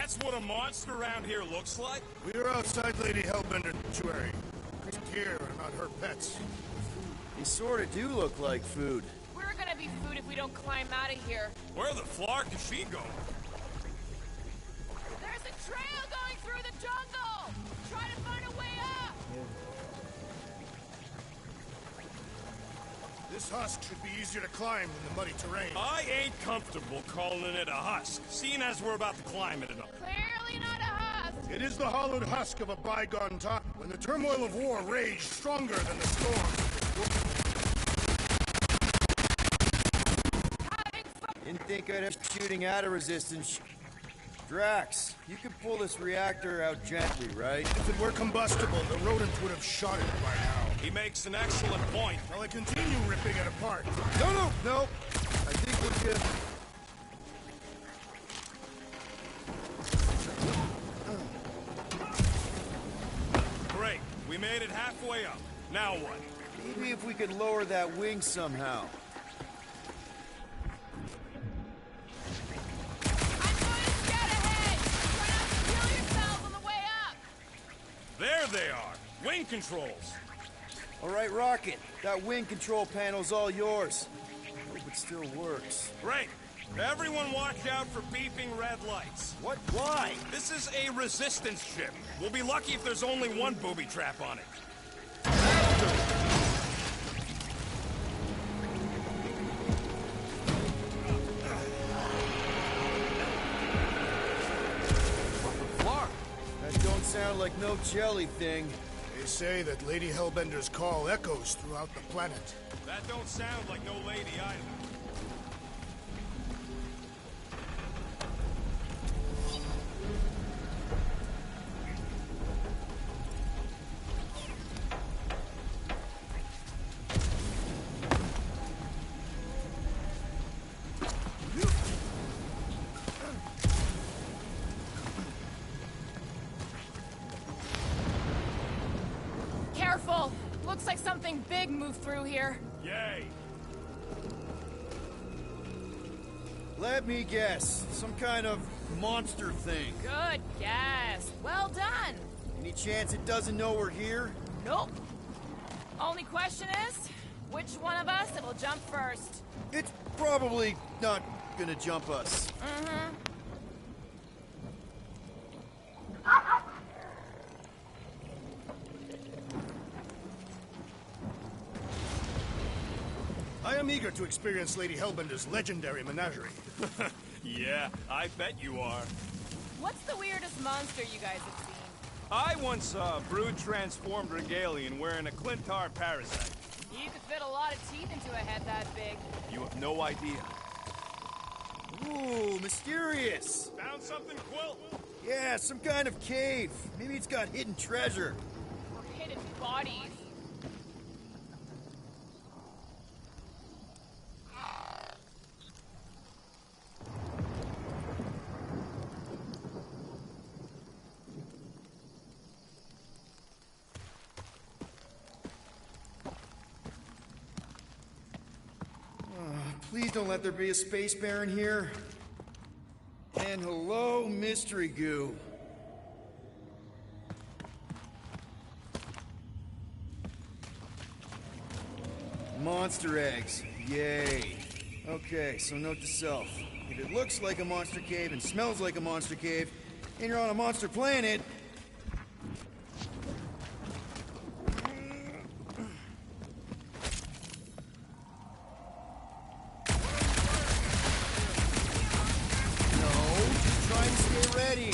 That's what a monster around here looks like? We are outside Lady Hellbender's sanctuary. Here are not her pets. They sort of do look like food. We're gonna be food if we don't climb out of here. Where the flark is she going? There's a trail going through the jungle! Try to find a way up! This husk should be easier to climb than the muddy terrain. I ain't comfortable calling it a husk, seeing as we're about to climb it enough. Clearly not a husk! It is the hollowed husk of a bygone time, when the turmoil of war raged stronger than the storms. Didn't think I'd have shooting out of resistance. Drax, you could pull this reactor out gently, right? If it were combustible, the rodents would have shot it by now. He makes an excellent point. Shall I continue ripping it apart? No. I think we're good. Great. We made it halfway up. Now what? Maybe if we could lower that wing somehow. There they are! Wing controls! All right, Rocket. That wing control panel's all yours. Hope it still works. Great! Everyone watch out for beeping red lights. What? Why? This is a resistance ship. We'll be lucky if there's only one booby trap on it. That don't sound like no jelly thing. They say that Lady Hellbender's call echoes throughout the planet. That don't sound like no lady either. Careful! Looks like something big moved through here. Yay! Let me guess. Some kind of monster thing. Good guess. Well done. Any chance it doesn't know we're here? Nope. Only question is, which one of us it'll jump first? It's probably not gonna jump us. Mm-hmm. I am eager to experience Lady Hellbender's legendary menagerie. Yeah, I bet you are. What's the weirdest monster you guys have seen? I once saw a brood transformed regalian wearing a Clintar parasite. You could fit a lot of teeth into a head that big. You have no idea. Ooh, mysterious. Found something, Quill? Yeah, some kind of cave. Maybe it's got hidden treasure. Or hidden bodies. Please don't let there be a space baron here. And hello, mystery goo. Monster eggs. Yay. Okay, so note to self. If it looks like a monster cave and smells like a monster cave, and you're on a monster planet, ready.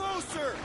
closer!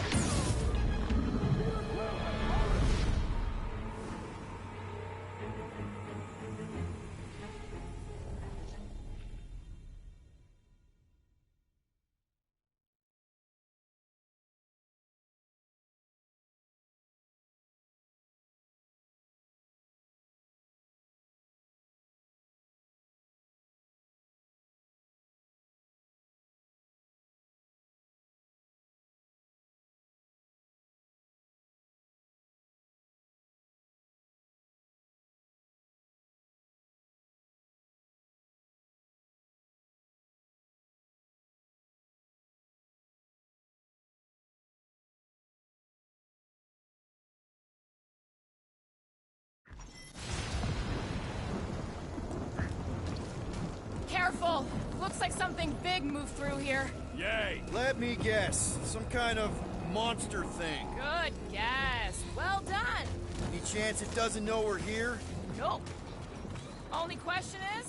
Careful! Looks like something big moved through here. Yay! Let me guess. Some kind of monster thing. Good guess. Well done. Any chance it doesn't know we're here? Nope. Only question is,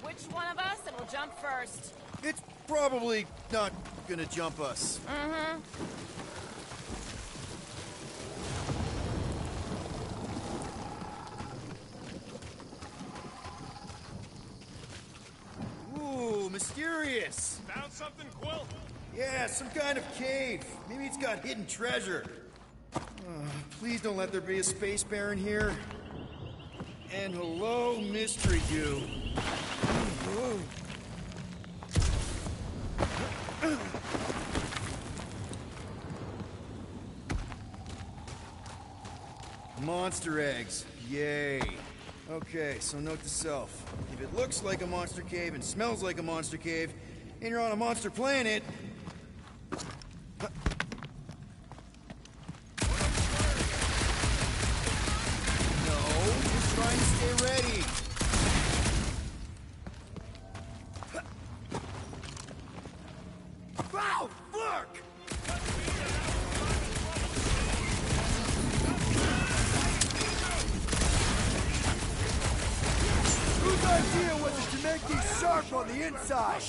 which one of us will jump first? It's probably not gonna jump us. Mm-hmm. Ooh, mysterious. Found something, Quill? Yeah, some kind of cave. Maybe it's got hidden treasure. Please don't let there be a space baron here. And hello, mystery goo. Ooh. Monster eggs. Yay. Okay, so note to self. If it looks like a monster cave and smells like a monster cave, and you're on a monster planet... No, just trying to stay ready. Wow, fuck! Whose idea was it to make these sharp on the inside?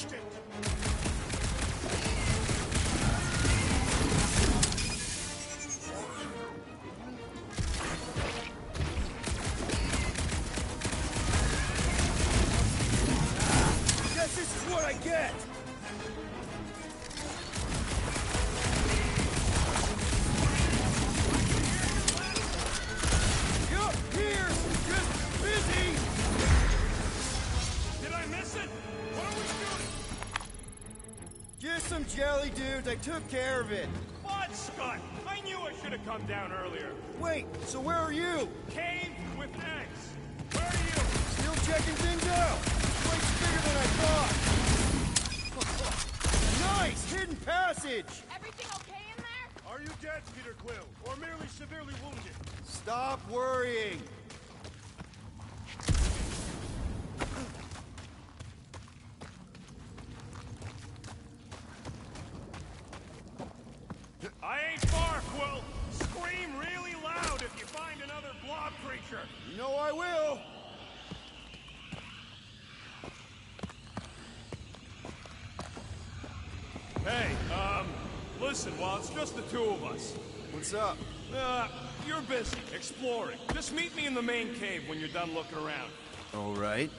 Guess this is what I get! Yup, here! Just busy! Did I miss it? What are we shooting? Just some jelly dudes, I took care of it. What, Scott? I knew I should have come down earlier. Wait, so where are you? Cave with eggs. Where are you? Still checking things out. This place is bigger than I thought. Nice, hidden passage. Everything okay in there? Are you dead, Peter Quill, or merely severely wounded? Stop worrying. I ain't far, Quill. Scream really loud if you find another blob creature. You know I will. Hey, listen, while it's just the two of us. What's up? You're busy, exploring. Just meet me in the main cave when you're done looking around. All right.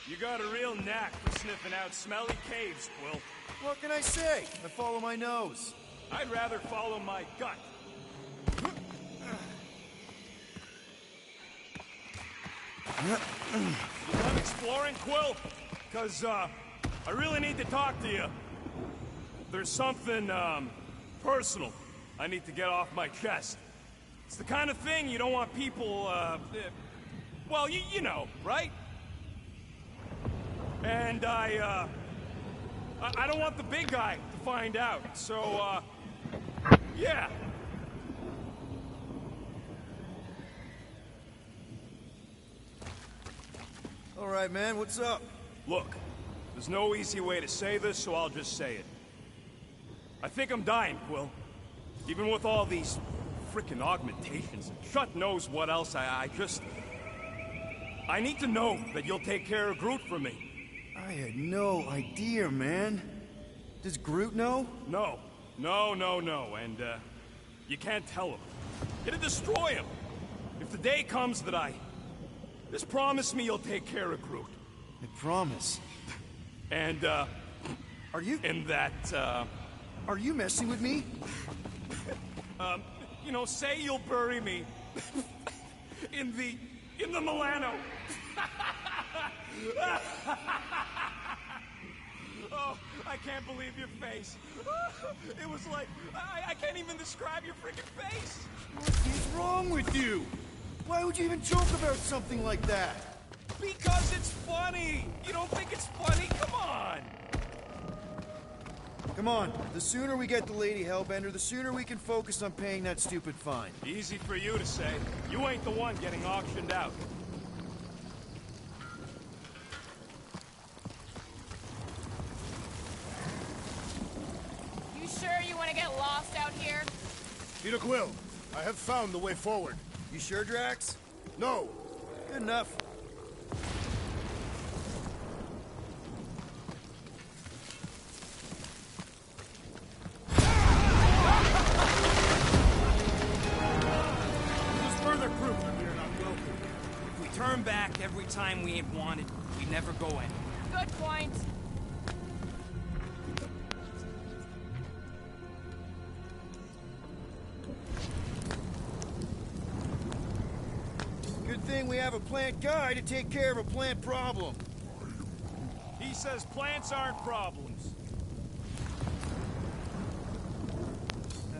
You got a real knack for sniffing out smelly caves, Quill. What can I say? I follow my nose. I'd rather follow my gut. You done exploring, Quill? Cause, I really need to talk to you. There's something, personal I need to get off my chest. It's the kind of thing you don't want people, well, you know, right? And I don't want the big guy to find out, so, yeah. All right, man, what's up? Look, there's no easy way to say this, so I'll just say it. I think I'm dying, Quill. Even with all these frickin' augmentations and shut knows what else, I need to know that you'll take care of Groot for me. I had no idea, man. Does Groot know? No, and, you can't tell him. It'll destroy him. If the day comes that just promise me you'll take care of Groot. I promise. And, Are you... And that, Are you messing with me? You know, say you'll bury me in the Milano. Oh, I can't believe your face. It was like, I can't even describe your freaking face. What is wrong with you? Why would you even joke about something like that? Because it's funny. You don't think it's funny? Come on. Come on, the sooner we get the Lady Hellbender, the sooner we can focus on paying that stupid fine. Easy for you to say. You ain't the one getting auctioned out. You sure you want to get lost out here? Peter Quill, I have found the way forward. You sure, Drax? No. Good enough. Turn back every time we ain't wanted. We never go in. Good point. Good thing we have a plant guy to take care of a plant problem. He says plants aren't problems.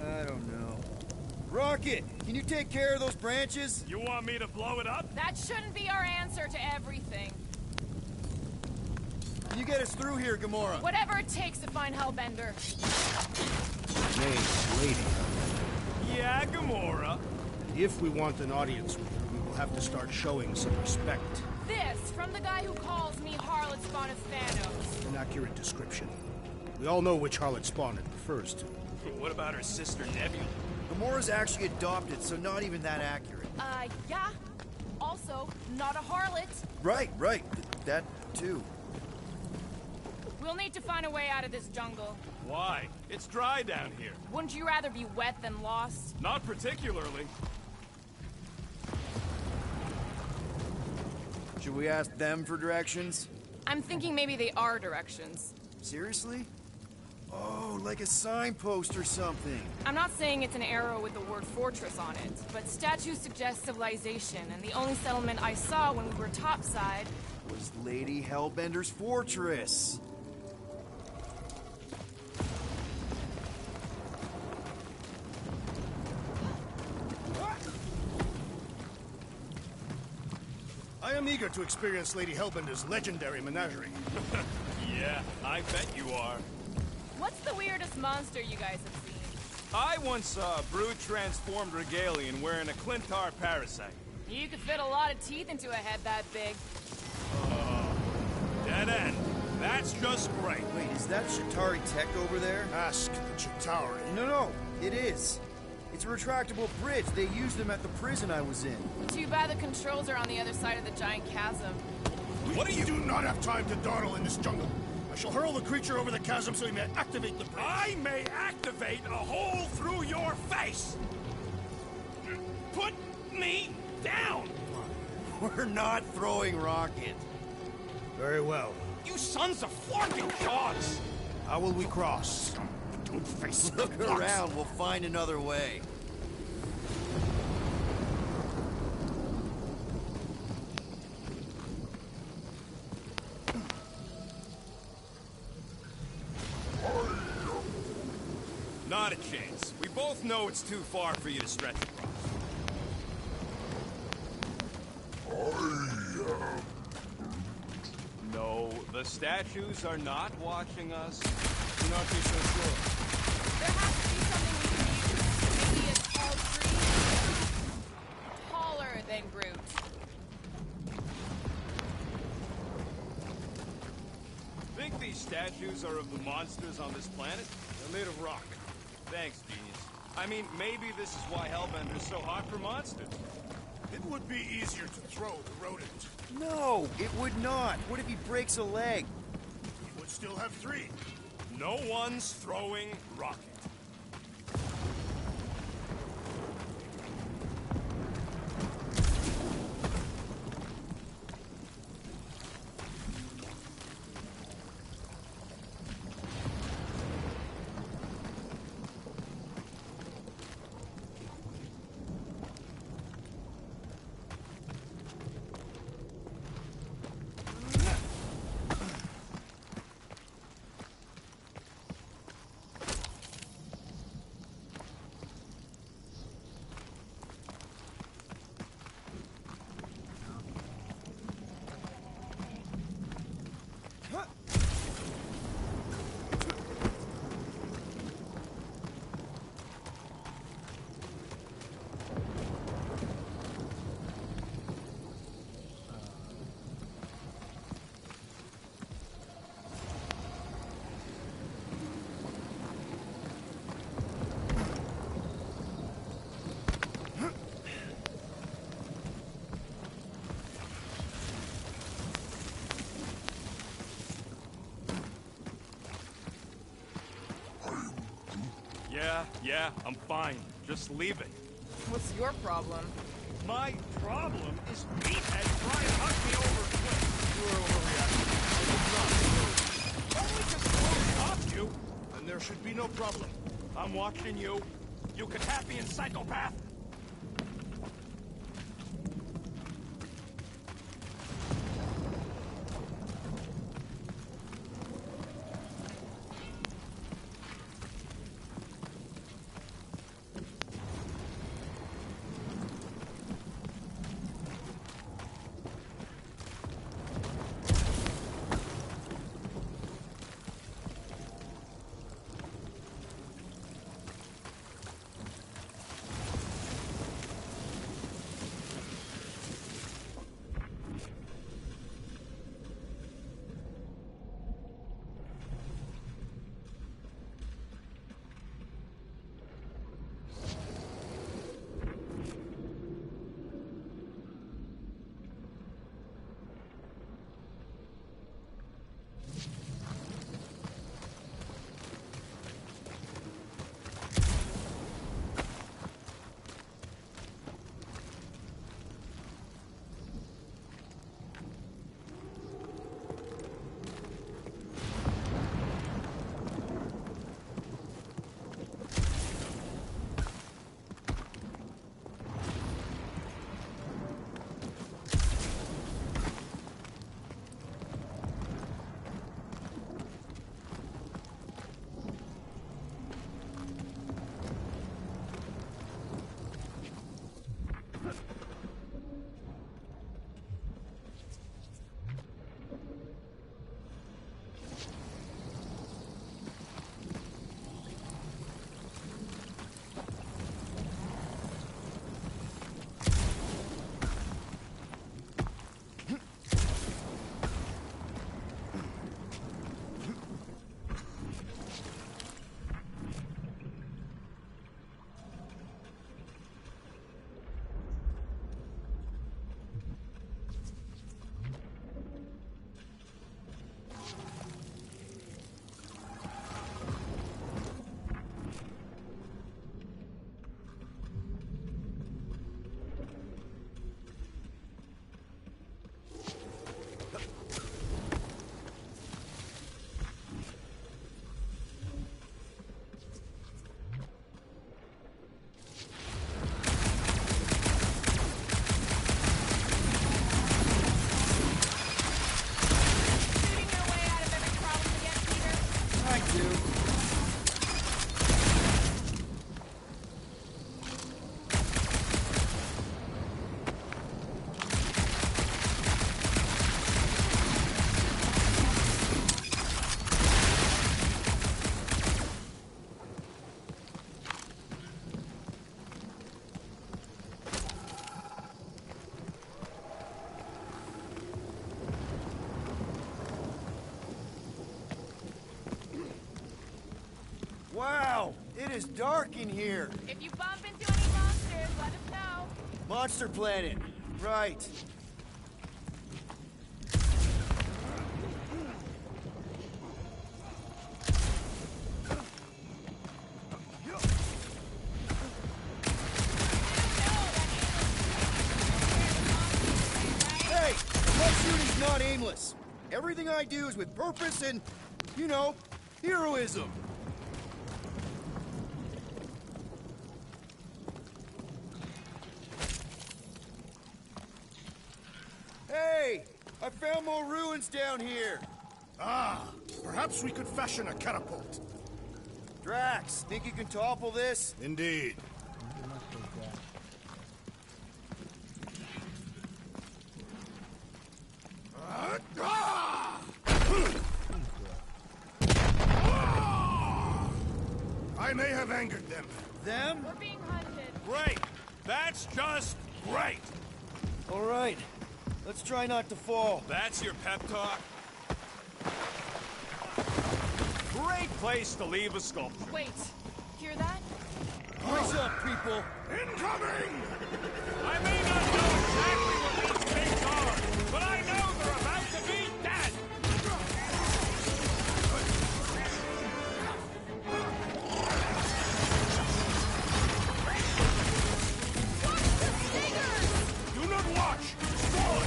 I don't know. Rocket, can you take care of those branches? You want me to blow it up? That shouldn't be our answer to everything. Can you get us through here, Gamora? Whatever it takes to find Hellbender. Lady. Yeah, Gamora. If we want an audience with her, we will have to start showing some respect. This, from the guy who calls me Harlot Spawn of Thanos. An accurate description. We all know which Harlot Spawn it refers to. What about her sister Nebula? Gamora's actually adopted, so not even that accurate. Yeah. Also, not a harlot. Right. That, too. We'll need to find a way out of this jungle. Why? It's dry down here. Wouldn't you rather be wet than lost? Not particularly. Should we ask them for directions? I'm thinking maybe they are directions. Seriously? Oh, like a signpost or something. I'm not saying it's an arrow with the word fortress on it, but statues suggest civilization, and the only settlement I saw when we were topside was Lady Hellbender's fortress. I am eager to experience Lady Hellbender's legendary menagerie. Yeah, I bet you are. What's the weirdest monster you guys have seen? I once saw a brood-transformed Regalian wearing a Clintar parasite. You could fit a lot of teeth into a head that big. Dead end. That's just great. Wait, is that Chitauri Tech over there? Ask the Chitauri. No, it is. It's a retractable bridge. They used them at the prison I was in. Too bad the controls are on the other side of the giant chasm. What are you... do not have time to dawdle in this jungle. I shall hurl the creature over the chasm so he may activate the bridge. I may activate a hole through your face! Put me down! We're not throwing rocket. Very well. You sons of flarking dogs! How will we cross? Don't face Look around, we'll find another way. Not a chance. We both know it's too far for you to stretch across. No, the statues are not watching us. Do not be so sure. There has to be something we can use. Maybe a tall tree? Taller than Groot. Think these statues are of the monsters on this planet? They're made of rock. Thanks, genius. I mean, maybe this is why Hellbender's so hot for monsters. It would be easier to throw the rodent. No, it would not. What if he breaks a leg? He would still have 3. No one's throwing rocket. Yeah, I'm fine. Just leave it. What's your problem? My problem is Meathead trying to huck me over a cliff. You are overreacting. I did not. Only because Chloe off you, Then there should be no problem. I'm watching you. You Catapian psychopath. It is dark in here. If you bump into any monsters, let us know. Monster Planet. Right. Hey, my shooting's not aimless. Everything I do is with purpose and, you know, heroism. Hey! I found more ruins down here! Ah, perhaps we could fashion a catapult. Drax, think you can topple this? Indeed. I may have angered them. Them? We're being hunted. Great! That's just great! Alright, let's try not to fall. That's your pep talk? Great place to leave a sculpture. Wait, hear that? Brace up, people! Incoming! I may not know exactly what these things are, but I know they're about to be dead! Do not watch! Destroy!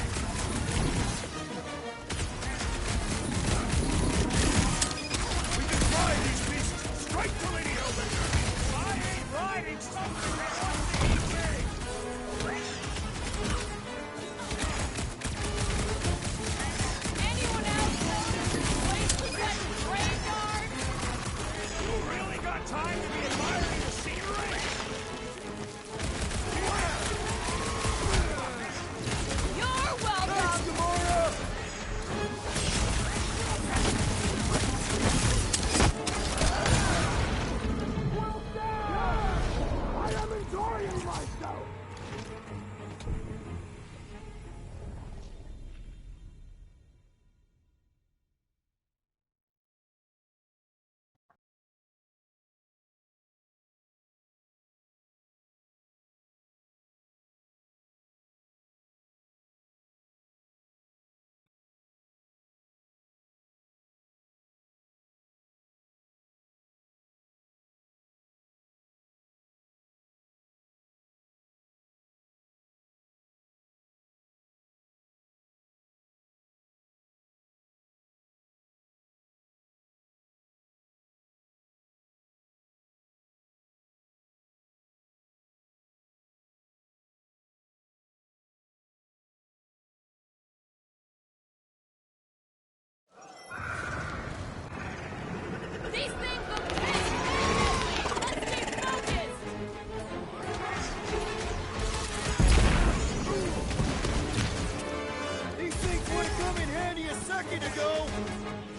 We can fly these beasts straight to Lady Hellbender! I ain't riding something that wants to eat me! Anyone else notice this place was like a graveyard? You really got time to be admiring the scenery? You're welcome! Thanks, Gamora! I am enjoying myself! These things look big! Let's stay focused! These things would have come in handy a second ago!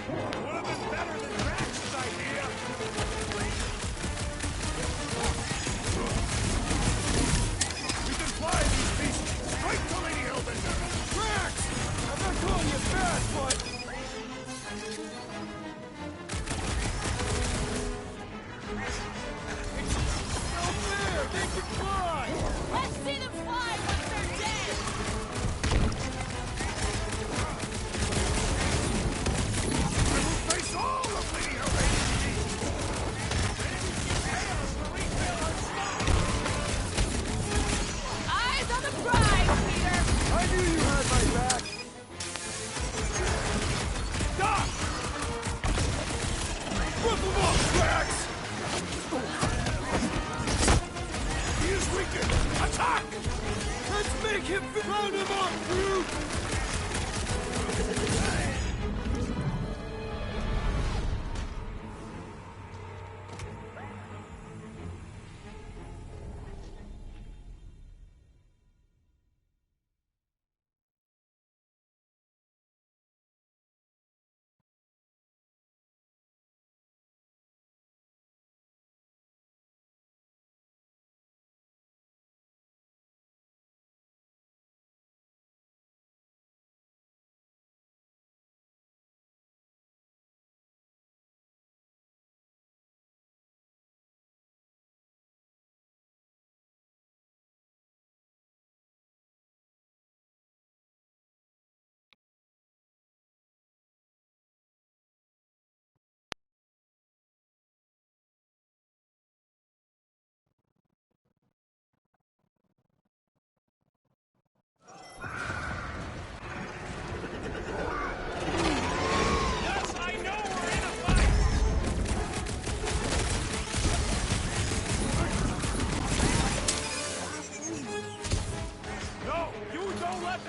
Would have been better than Drax's idea! We can fly these beasts straight to Lady Hellbender! Drax! I'm not calling you bad, but... It's no fair! They can fly! Let's see them fly once they're dead! I will face all of Lady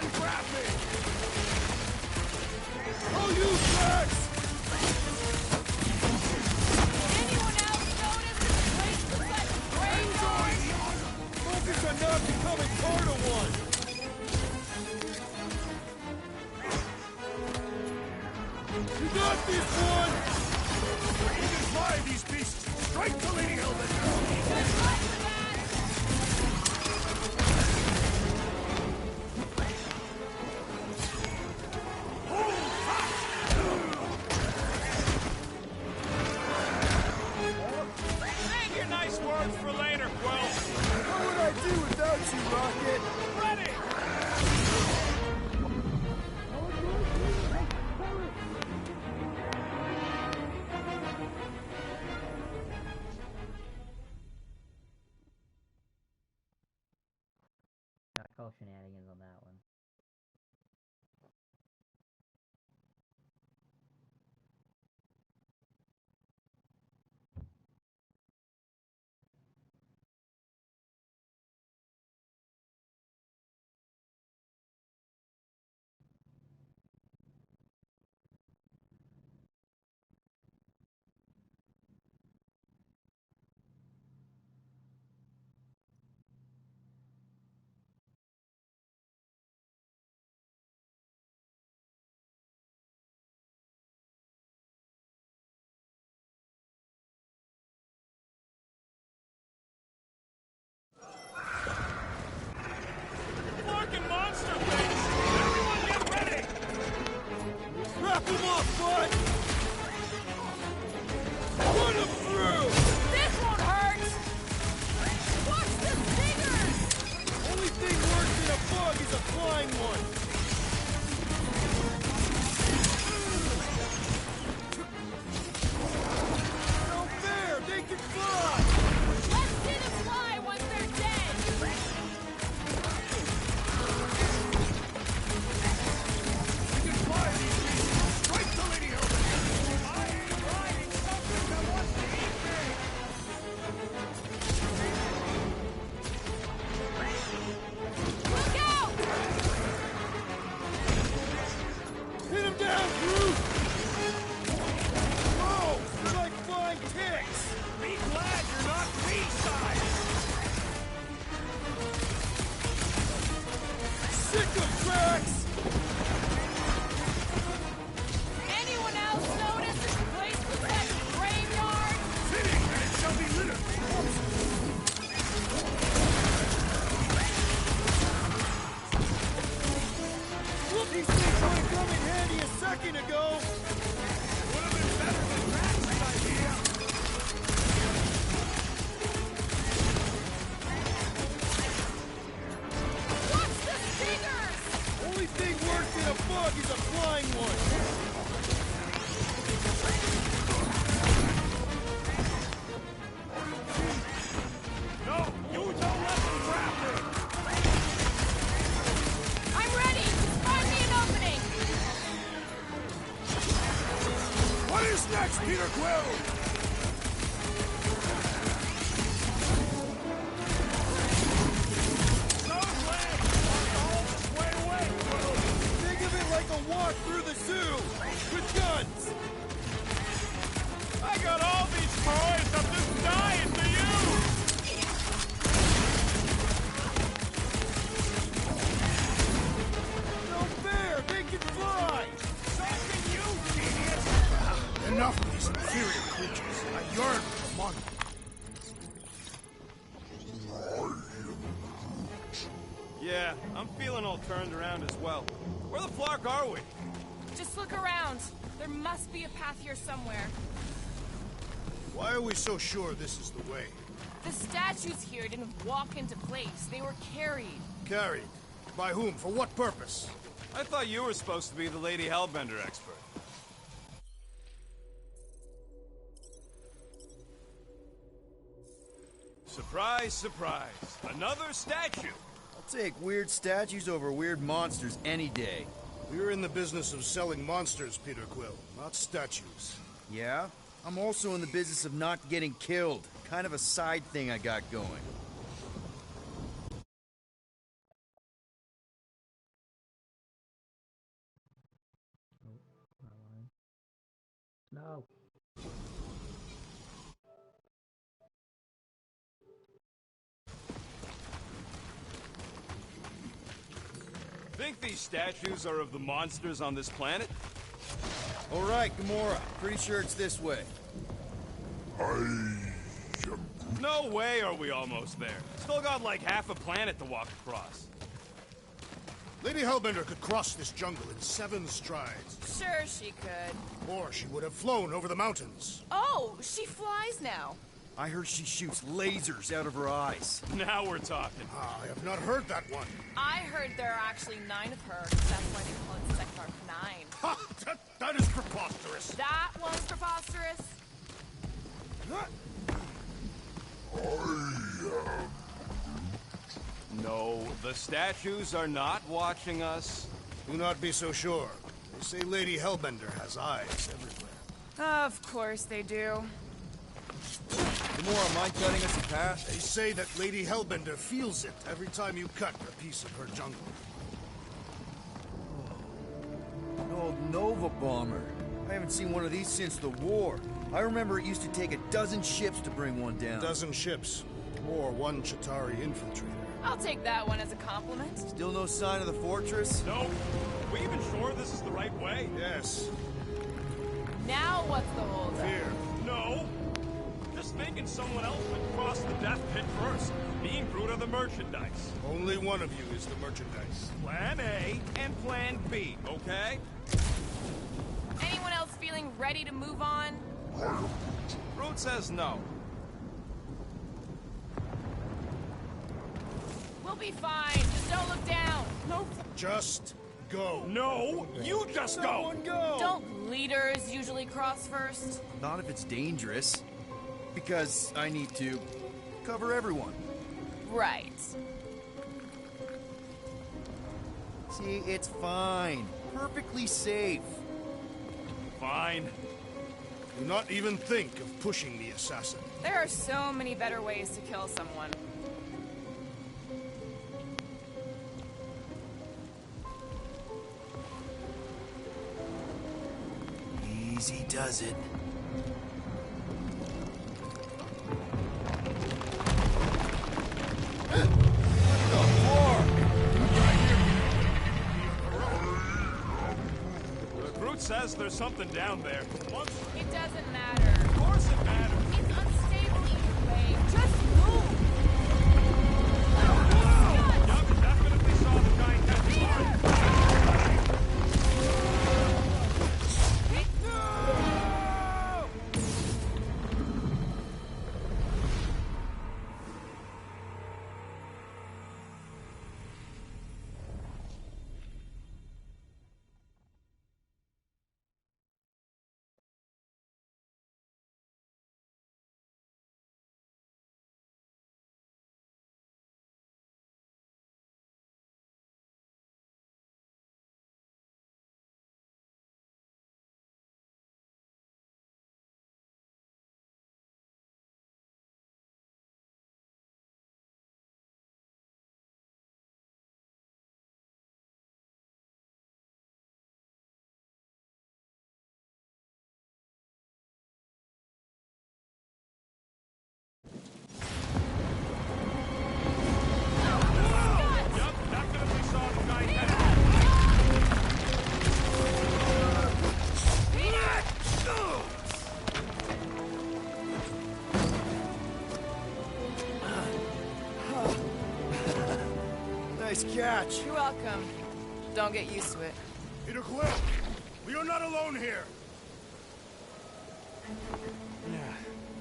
and grab me! Oh, you Drax! Anyone else notice this place looks like a graveyard? Focus on not becoming part of one! You got this one! We can fly these beasts straight to Lady Hellbender! Good luck with that! Save your nice words for later, Quill! What would I do without you, Rocket? Ready! I call shenanigans on that one. Fucking monster things! Everyone get ready! Wrap him up, bud! Run him through! This won't hurt! Watch the stingers! Only thing worse than a bug is a flying one! No fair! They can fly! Let's see them fly once they're dead! We can fly these beasts straight to Lady Hellbender! I ain't riding something that wants to eat me! Look out! Hit him down, Groot! Oh! They're like flying ticks! Be glad you're not B-side! Sick of Drax! Anyone else notice this place looks like a graveyard? Fitting, and it shall be littered! Look, these things would have come in handy a second ago! Would have been better than Drax's idea! Watch the stingers! Only thing worse than a bug is a flying one! No, you don't let them grab me! I'm ready! Find me an opening! What is next, Peter Quill? So glad you walked all this way away, Quill! Think of it like a walk through the zoo! With guns! I got all these toys, I'm just dying for you! No fair! They can fly! So can you, genius! Enough of these inferior creatures. I yearn for the monster. Yeah, I'm feeling all turned around as well. Where the flark are we? Just look around. There must be a path here somewhere. Why are we so sure this is the way? The statues here didn't walk into place. They were carried. Carried. By whom? For what purpose? I thought you were supposed to be the Lady Hellbender expert. Surprise, surprise. Another statue. I'll take weird statues over weird monsters any day. We're in the business of selling monsters, Peter Quill, not statues. Yeah? I'm also in the business of not getting killed. Kind of a side thing I got going. No. Think these statues are of the monsters on this planet? All right, Gamora. Pretty sure it's this way. No way are we almost there. Still got like half a planet to walk across. Lady Hellbender could cross this jungle in 7 strides. Sure she could. Or she would have flown over the mountains. Oh, she flies now. I heard she shoots lasers out of her eyes. Now we're talking. I have not heard that one. I heard there are actually 9 of her. That's why they call it Sector 9. Ha! That is preposterous. That was preposterous. No, the statues are not watching us. Do not be so sure. They say Lady Hellbender has eyes everywhere. Of course they do. Gamora, mind cutting us a path? They say that Lady Hellbender feels it every time you cut a piece of her jungle. An old Nova bomber. I haven't seen one of these since the war. I remember it used to take a dozen ships to bring one down. A dozen ships. Or 1 Chitauri infiltrator. I'll take that one as a compliment. Still no sign of the fortress? No. Are we even sure this is the right way? Yes. Now what's the holdup? Fear. No. Just thinking someone else would cross the death pit first. Me and Groot are the merchandise. Only one of you is the merchandise. Plan A and Plan B, okay? Anyone else feeling ready to move on? Groot says no. We'll be fine. Just don't look down. No. Just go. No, you just go. Go. Don't leaders usually cross first? Not if it's dangerous. Because I need to cover everyone. Right. See, it's fine. Perfectly safe. Fine. Do not even think of pushing the assassin. There are so many better ways to kill someone. Easy does it. Groot says there's something down there. It doesn't matter. Of course it matters. It's unstable either way. Just move! Yup, definitely saw the giant head. Nice catch. You're welcome. Don't get used to it. Peter Quill, we are not alone here.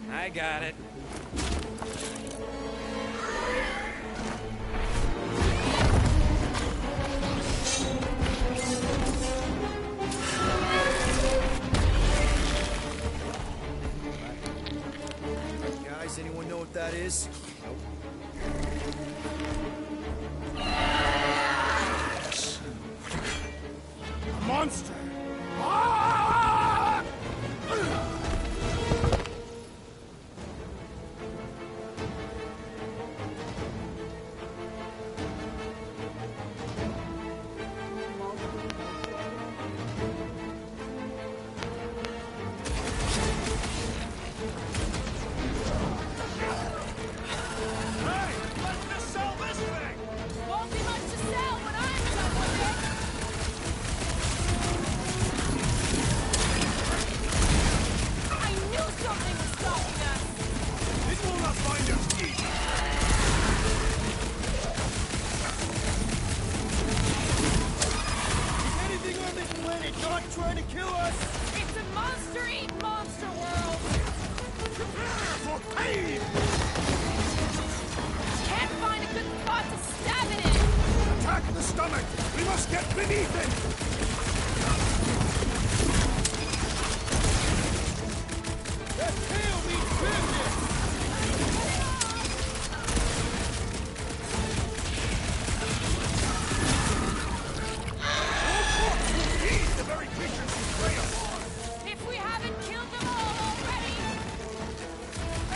I got it. Guys, anyone know what that is? Monster! trying to kill us? It's a monster-eat monster world! Prepare for pain! Can't find a good spot to stab it in! Attack the stomach! We must get beneath it! That tail needs business! He's the very creatures we prey upon! If we haven't killed them all already!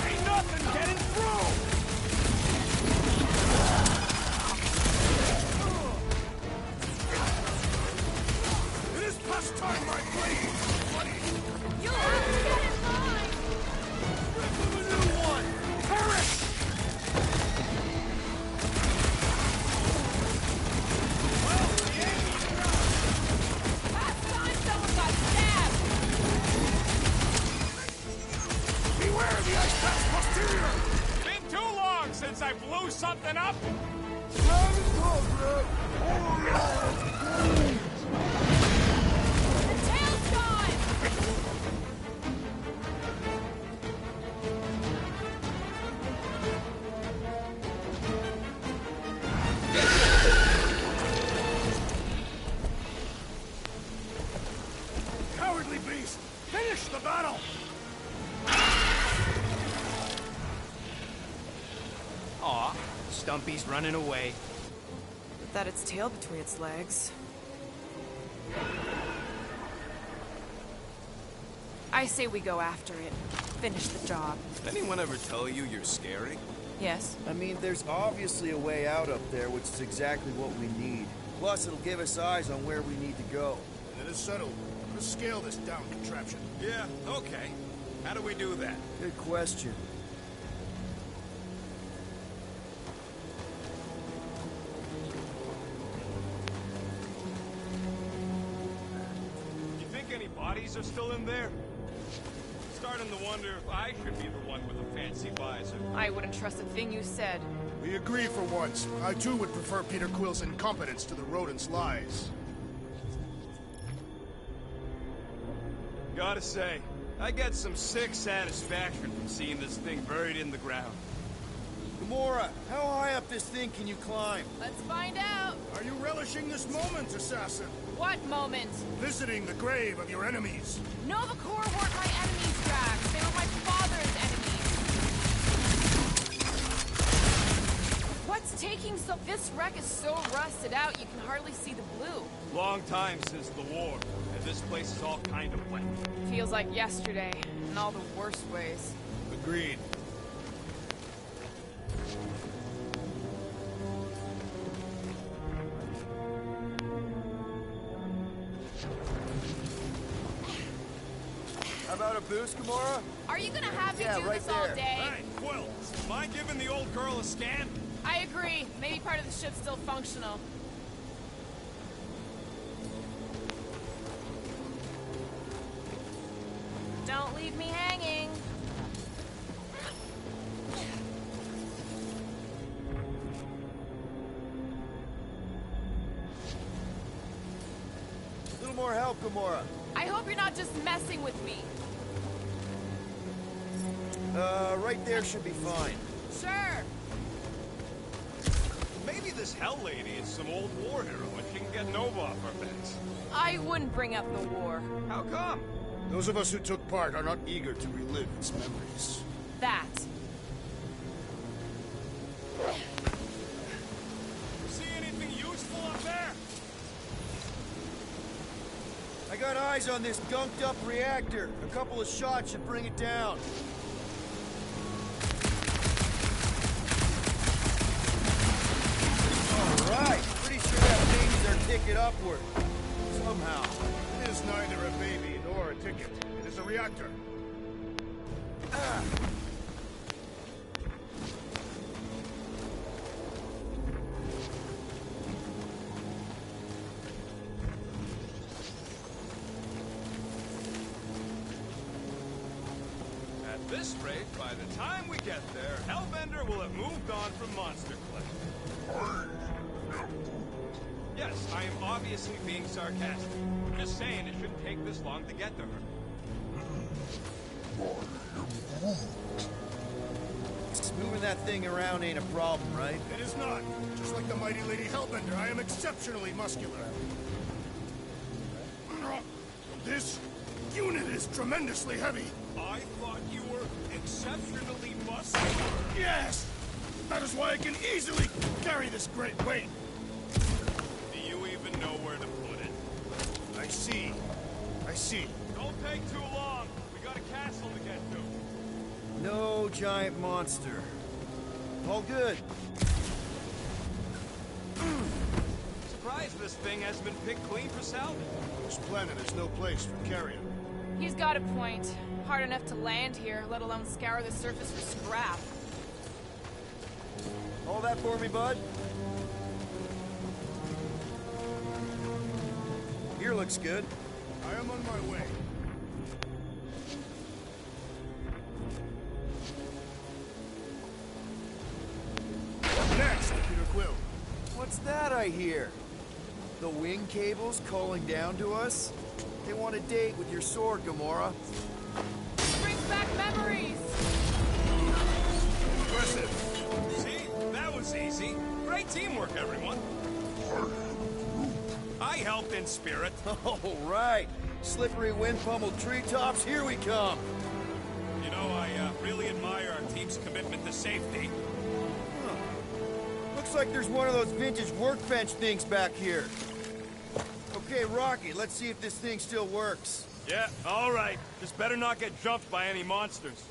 Ain't nothing getting through! It is past time, my blade! Buddy! You'll have to get in line! Rip him a new one! Perish! Last time someone got stabbed! Beware the ice path posterior! Been too long since I blew something up! The tail's gone! Cowardly beast! Finish the battle! Aw, Stumpy's running away. That its tail between its legs. I say we go after it. Finish the job. Did anyone ever tell you you're scary? Yes. I mean, there's obviously a way out up there, which is exactly what we need. Plus, it'll give us eyes on where we need to go. It is settled. Let's scale this down contraption. Yeah, okay. How do we do that? Good question. You think any bodies are still in there? Starting to wonder if I should be the one with a fancy visor. I wouldn't trust a thing you said. We agree for once. I too would prefer Peter Quill's incompetence to the rodent's lies. Gotta say, I get some sick satisfaction from seeing this thing buried in the ground. Gamora, how high up this thing can you climb? Let's find out. Are you relishing this moment, assassin? What moment? Visiting the grave of your enemies. Nova Corps weren't my enemies, Drax. They were my father's enemies. What's taking so... This wreck is so rusted out, you can hardly see the blue. Long time since the war, and this place is all kind of wet. Feels like yesterday, in all the worst ways. Agreed. How about a boost, Gamora? Are you gonna have me do right this all there. day? Hey, Quill, mind giving the old girl a scan? I agree. Maybe part of the ship's still functional. Don't leave me hanging. A little more help, Gamora. I hope you're not just messing with me. Right there should be fine. Sure. Maybe this Hell Lady is some old war hero and she can get Nova off our backs. I wouldn't bring up the war. How come? Those of us who took part are not eager to relive its memories. That. See anything useful up there? I got eyes on this gunked up reactor. A couple of shots should bring it down. Alright, pretty sure that baby's our ticket upward. Somehow. It is neither a baby nor a ticket. It is a reactor. Ah. At this rate, by the time we get there, Hellbender will have moved on from Monster Cliff. Yes, I am obviously being sarcastic. I'm just saying it shouldn't take this long to get to her. Moving that thing around ain't a problem, right? It is not. Just like the mighty Lady Hellbender, I am exceptionally muscular. This unit is tremendously heavy. I thought you were exceptionally muscular. Yes! That is why I can easily carry this great weight. Do you even know where to put it? I see. I see. Don't take too long. We got a castle to get to. No giant monster. All good. Surprised this thing hasn't been picked clean for salvage. This planet is no place for carrion. He's got a point. Hard enough to land here, let alone scour the surface for scrap. All that for me, bud? Here looks good. I am on my way. Next, Peter Quill. What's that I hear? The wing cables calling down to us? They want a date with your sword, Gamora. Brings back memories! Impressive. See? That was easy. Great teamwork, everyone. I helped in spirit. All right. Slippery wind-pummeled treetops, here we come. You know, I really admire our team's commitment to safety. Huh. Looks like there's one of those vintage workbench things back here. Okay, Rocky, let's see if this thing still works. Yeah, all right. Just better not get jumped by any monsters.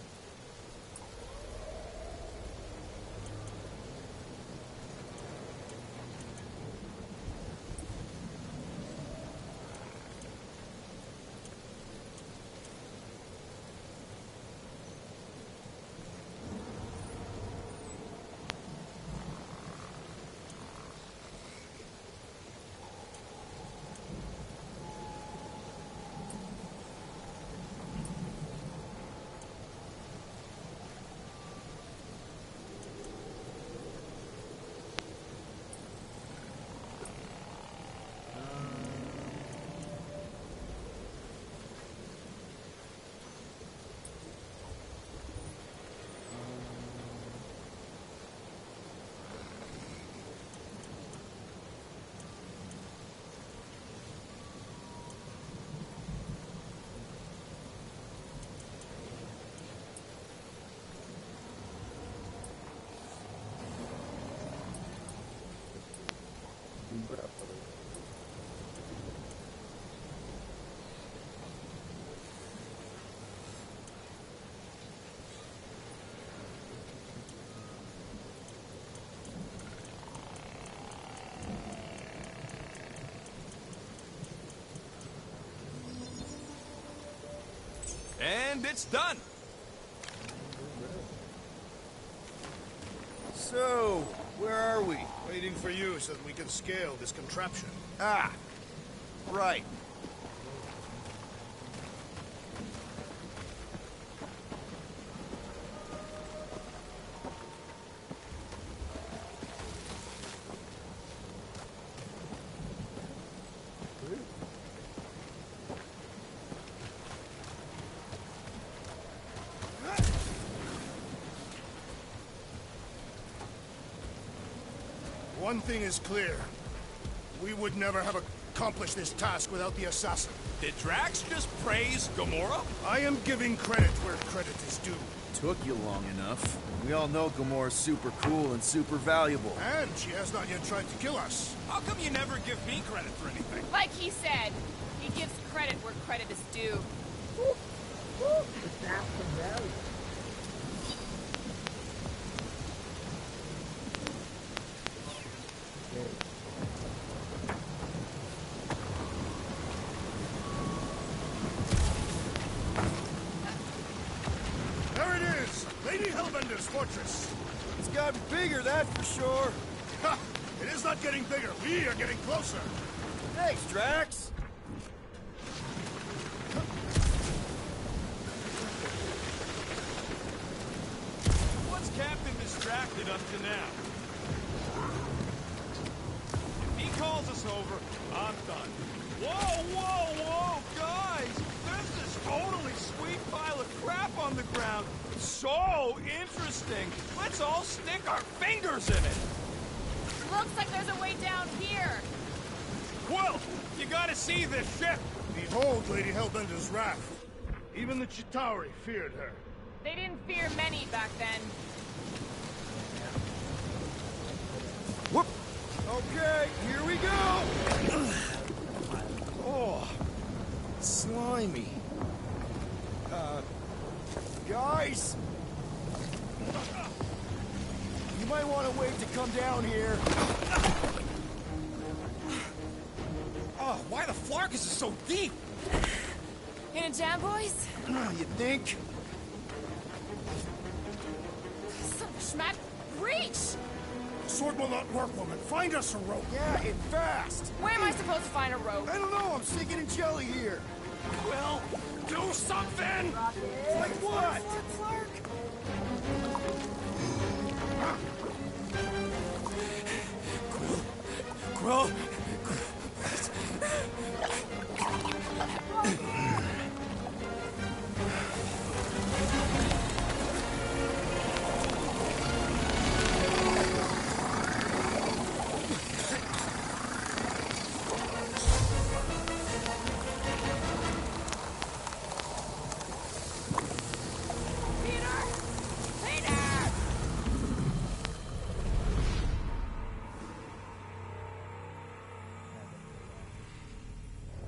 And it's done. So, where are we? Waiting for you so that we can scale this contraption. Ah, right. One thing is clear. We would never have accomplished this task without the assassin. Did Drax just praise Gamora? I am giving credit where credit is due. Took you long enough. We all know Gamora's super cool and super valuable. And she has not yet tried to kill us. How come you never give me credit for anything? Like he said, he gives credit where credit is due. There it is! Lady Hellbender's fortress! It's gotten bigger, that's for sure. Ha! It is not getting bigger. We are getting closer. Thanks, Drax. What's Captain distracted up to now? If he calls calls us over, I'm done. Whoa, whoa, whoa, guys! There's this totally sweet pile of crap on the ground. So interesting. Let's all stick our fingers in it. Looks like there's a way down here. Quill, you gotta see this ship. Behold Lady Hellbender's wrath. Even the Chitauri feared her. They didn't fear many back then. Whoop! Okay, here we go! Oh, slimy. Guys! You might want to wait to come down here. Oh, why the Flarkus is so deep? In a jam, boys? You think? Son of a schmack, reach! Sword will not work, woman. Find us a rope. Yeah, and fast! Where am I supposed to find a rope? I don't know, I'm sinking in jelly here. Quill, do something! Like what? Quill?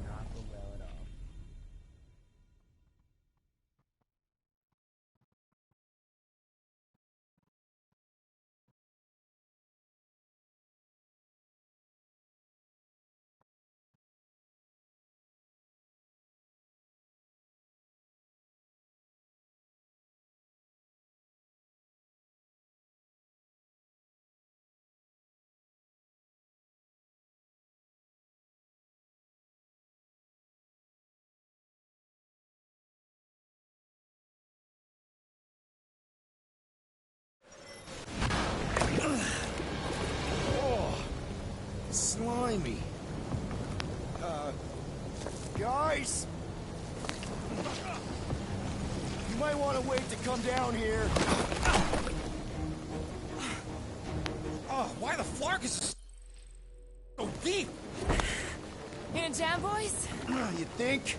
Not go well at all. Slimy. Guys! You might want to wait to come down here. Oh, why the Flarkus is so deep? In a jam, boys? You think?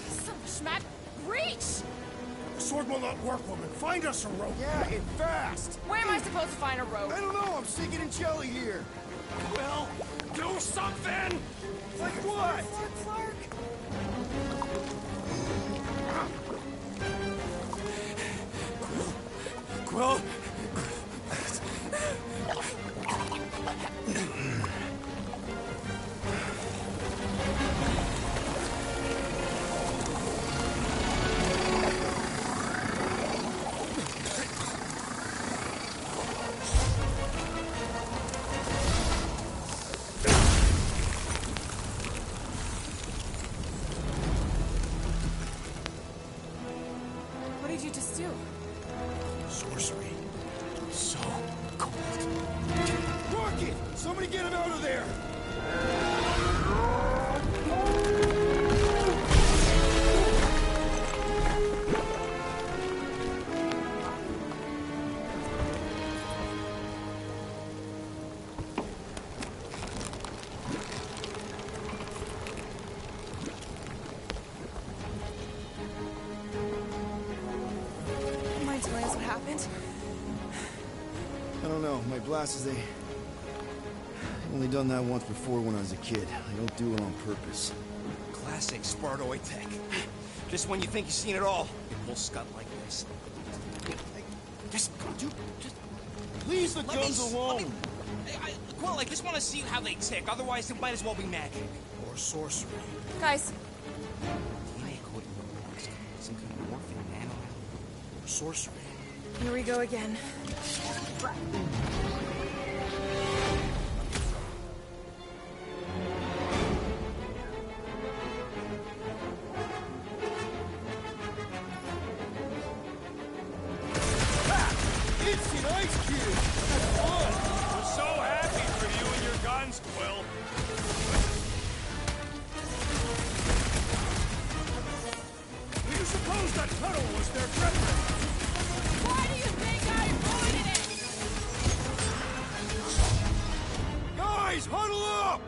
Son of a schmack, reach! Sword will not work, woman. Find us a rope. Yeah, and fast! Where am I supposed to find a rope? I don't know, I'm sinking in jelly here. Quill, do something! Like what? Quill? What did you just do? Sorcery. So cold. Rocket! Somebody get him out of there! Mind telling us what happened? I don't know, my blasters, they... Only done that once before when I was a kid. I don't do it on purpose. Classic Spartoid tech. Just when you think you've seen it all, you pull scut like this. Just, dude, just... Leave the guns alone! Quill, I just want to see how they tick. Otherwise, it might as well be magic. Or sorcery. Guys, DNA coding remarks. Some kind of morphing nano. Or sorcery. here we go again. Instant ice cube! That's fun! We're so happy suppose that tunnel was their treasure. Why do you think I avoided it? Guys, huddle up!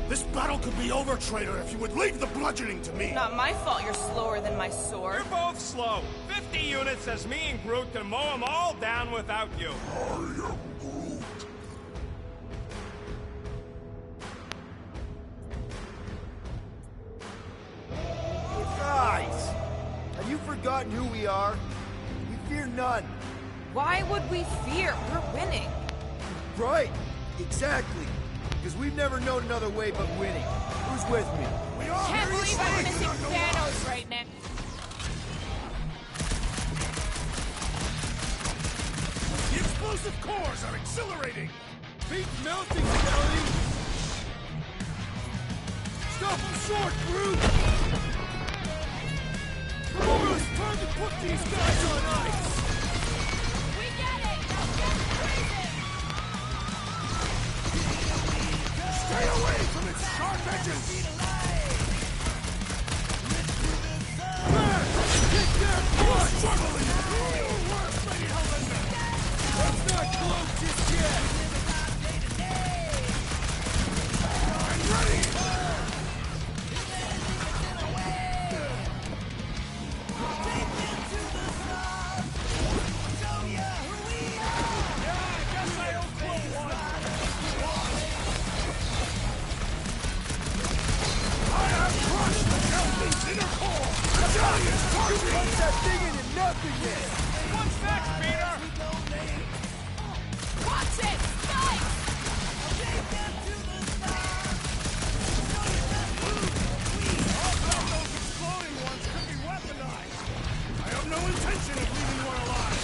This battle could be over, traitor, if you would leave the bludgeoning to me. Not my fault you're slower than my sword. You're both slow. 50 units says me and Groot can mow them all down without you. I am Groot. Guys! Have you forgotten who we are? We fear none. Why would we fear? We're winning. Right, exactly. Because we've never known another way but winning. Who's with me? We are Can't very believe I'm sorry missing you don't know Thanos right now. The explosive cores are exhilarating. Beat's melting, Skelly! Stop him short, Groot! Come on, it's time to put these guys on ice! We get it! Now get crazy! Stay away from its sharp edges. Kick their butt! Struggling. Your worst, Lady Hellbender. Let's not close just yet! I'm ready. Punch that thing into nothingness! What's next, Peter? Watch it! Spike! Those exploding ones could be weaponized. I have no intention of leaving one alive.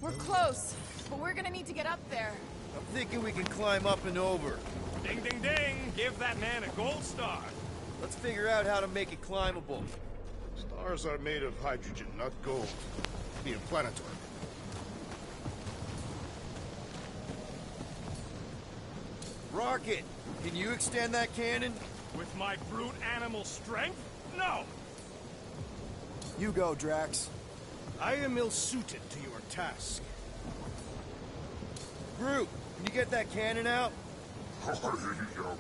We're close, but we're gonna need to get up there. I'm thinking we can climb up and over. Ding, ding, ding. Give that man a gold star. Let's figure out how to make it climbable. Stars are made of hydrogen, not gold. Be planetary. Rocket, can you extend that cannon? With my brute animal strength? No. You go, Drax. I am ill-suited to your task. Groot, can you get that cannon out? I am Groot.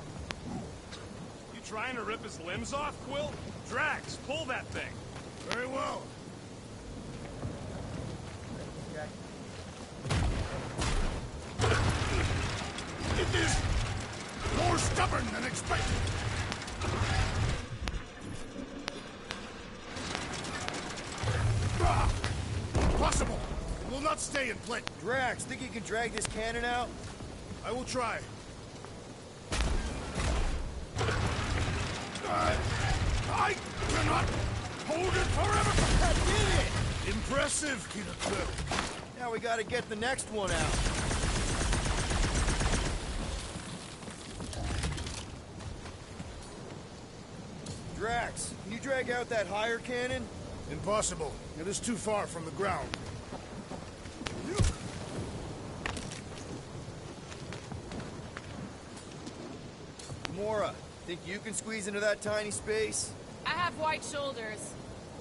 You trying to rip his limbs off, Quill? Drax, pull that thing. Very well. It is more stubborn than expected. Ah! Impossible! It will not stay in place. Drax, think you can drag this cannon out? I will try. I cannot hold it forever! I did it! Impressive, Peter Quill. Now we gotta get the next one out. Drax, can you drag out that higher cannon? Impossible. It is too far from the ground. Gamora, think you can squeeze into that tiny space? I have white shoulders.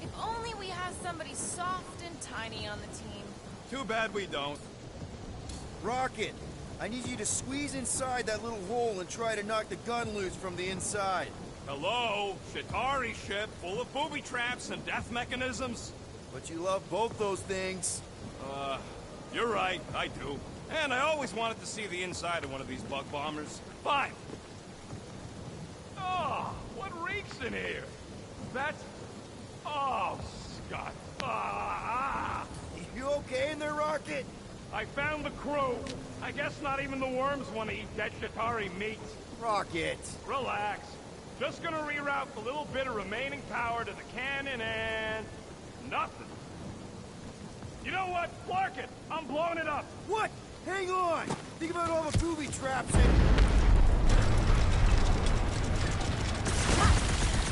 If only we had somebody soft and tiny on the team. Too bad we don't. Rocket, I need you to squeeze inside that little hole and try to knock the gun loose from the inside. Hello? Chitauri ship full of booby traps and death mechanisms? But you love both those things. You're right, I do. And I always wanted to see the inside of one of these bug bombers. Fine. Oh, what reeks in here? That's... Oh, Scott. You okay in there, Rocket? I found the crew. I guess not even the worms want to eat dead Chitauri meat. Rocket. Relax. Just gonna reroute the little bit of remaining power to the cannon and... nothing. You know what? Clark it! I'm blowing it up! What? Hang on! Think about all the booby traps and...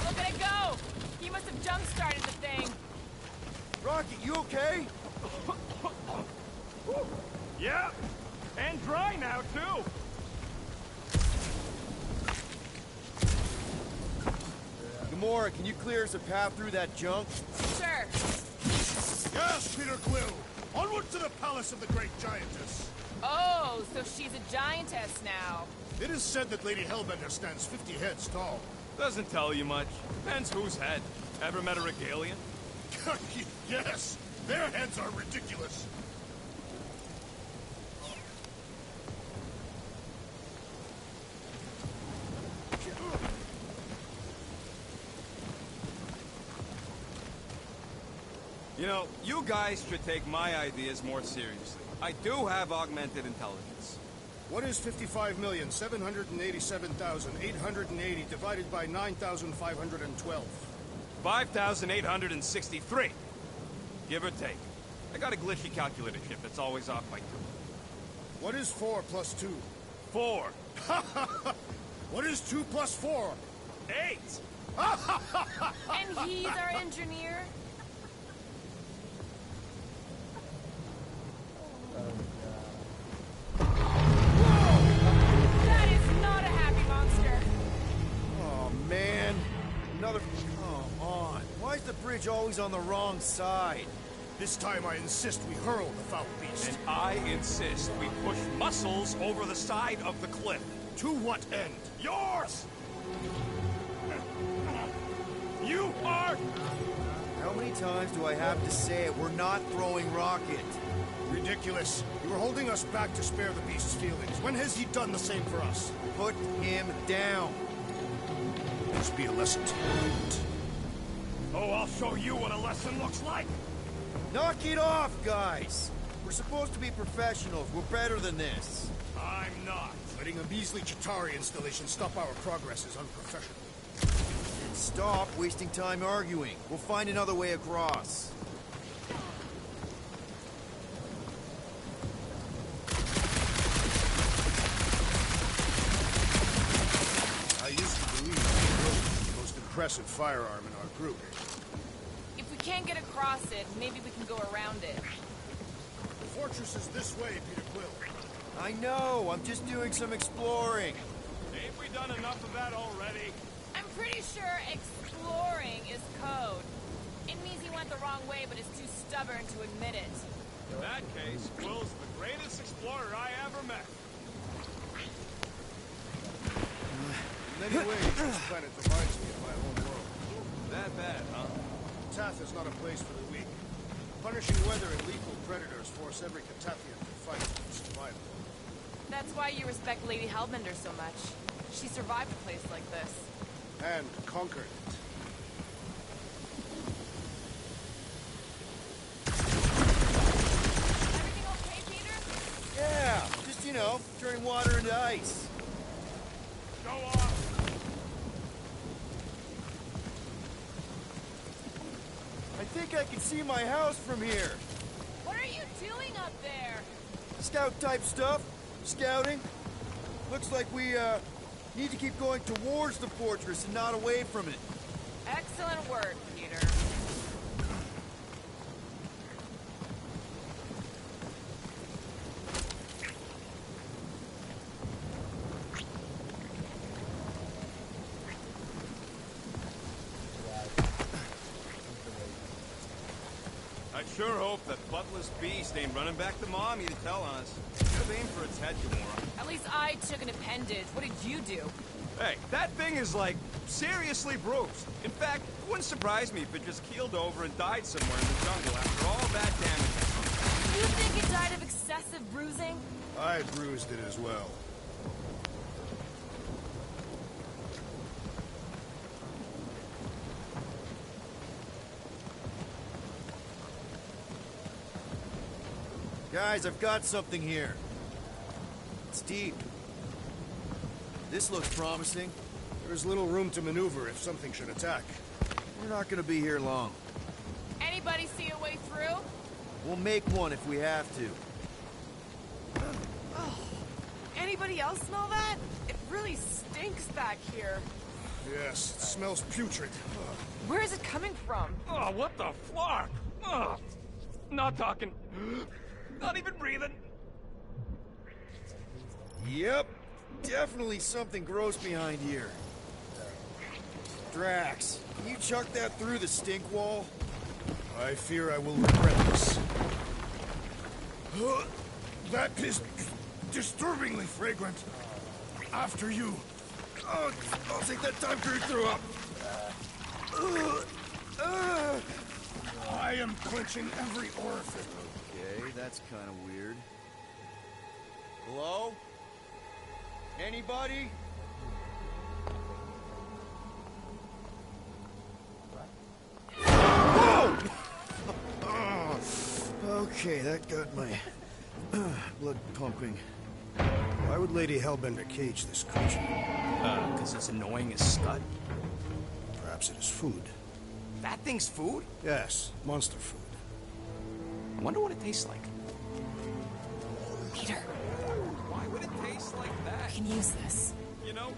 Look at it go! He must have jump-started the thing. Rocket, you okay? Yeah, and dry now, too! Gamora, can you clear us a path through that junk? Sure. Yes, Peter Quill! Onward to the palace of the great giantess! Oh, so she's a giantess now. It is said that Lady Hellbender stands 50 heads tall. Doesn't tell you much. Depends whose head. Ever met a Regalian? Yes! Their heads are ridiculous! You know, you guys should take my ideas more seriously. I do have augmented intelligence. What is 55,787,880 divided by 9,512? 5,863. Give or take. I got a glitchy calculator chip that's always off by 2. What is 4 plus 2? 4. What is 2 plus 4? 8. And he's our engineer? That is not a happy monster. Oh, man. Another... Come on. Why is the bridge always on the wrong side? This time I insist we hurl the foul beast. And I insist we push muscles over the side of the cliff. To what end? Yours! You are... How many times do I have to say it? We're not throwing rocket. Ridiculous. You were holding us back to spare the beast's feelings. When has he done the same for us? Put him down. This be a lesson to you. Oh, I'll show you what a lesson looks like. Knock it off, guys. We're supposed to be professionals. We're better than this. I'm not. Letting a measly Chitauri installation stop our progress is unprofessional. Stop wasting time arguing. We'll find another way across. I used to believe it was the most impressive firearm in our group. If we can't get across it, maybe we can go around it. The fortress is this way, Peter Quill. I know. I'm just doing some exploring. Ain't we done enough of that already? I'm pretty sure exploring is code. It means he went the wrong way, but is too stubborn to admit it. In that case, Quill's the greatest explorer I ever met. In many ways, this planet reminds me of my home world. That bad, huh? Tath is not a place for the weak. Punishing weather and lethal predators force every Catathian to fight for survival. That's why you respect Lady Hellbender so much. She survived a place like this. And conquered it. Everything okay, Peter? Yeah, just, turning water into ice. Go off. I think I can see my house from here. What are you doing up there? Scout-type stuff. Scouting. Looks like we, need to keep going towards the fortress and not away from it. Excellent work, Peter. I sure hope that buttless beast ain't running back to Mommy to tell on us. Should have aimed for its head, Gamora. At least I took an appendage. What did you do? Hey, that thing is, seriously bruised. In fact, it wouldn't surprise me if it just keeled over and died somewhere in the jungle after all that damage. You think it died of excessive bruising? I bruised it as well. Guys, I've got something here. It's deep. This looks promising. There's little room to maneuver if something should attack. We're not gonna be here long. Anybody see a way through? We'll make one if we have to. Oh, anybody else smell that? It really stinks back here. Yes, it smells putrid. Where is it coming from? Oh, what the flark? Not talking. Not even breathing. Yep, definitely something gross behind here. Drax, can you chuck that through the stink wall? I fear I will regret this. That is disturbingly fragrant. After you. Oh, I'll take that time for throw up. I am clenching every orifice. Okay, that's kind of weird. Hello? Anybody? Whoa! Okay, that got my blood pumping. Why would Lady Hellbender cage this creature? Because it's annoying as Scud. Perhaps it is food. That thing's food? Yes, monster food. I wonder what it tastes like. Peter, Why would it taste like that? we can use this. You know,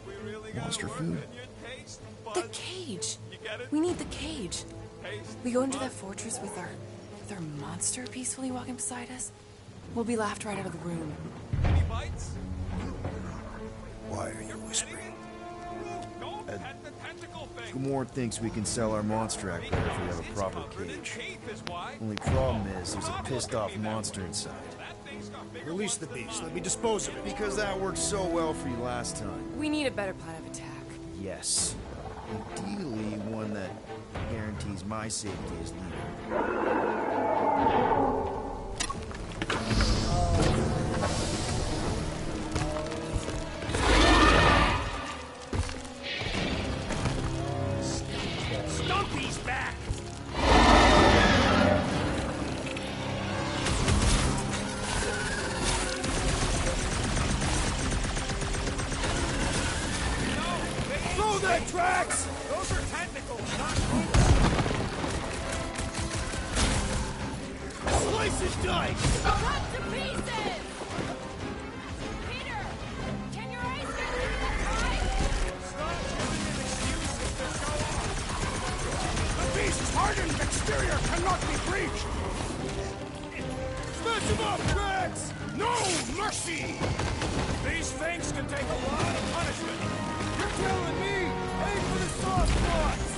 we really gotta Monster work food? on your taste The buds. cage. You get it? We need the cage. Taste We go into buds. that fortress with our monster peacefully walking beside us. We'll be laughed right out of the room. Any bites? Why are you whispering? Don't pet the tentacle thing. Gamorrean thinks we can sell our monster act better if we have a proper cage. Only problem is, there's a pissed off monster inside. Release the beast. Let me dispose of it. Because that worked so well for you last time. We need a better plan of attack. Yes. Ideally, one that guarantees my safety as leader. Stumpy's back! Throw that, Drax! Those are tentacles, not Slice his dice! Cut to pieces! Peter! Can your eyes get through the time? Stop giving an excuse if they show up. The beast's hardened exterior cannot be breached! Smash him up, Drax! No mercy! These things can take a lot of punishment. You're telling me! Aim for the soft spots!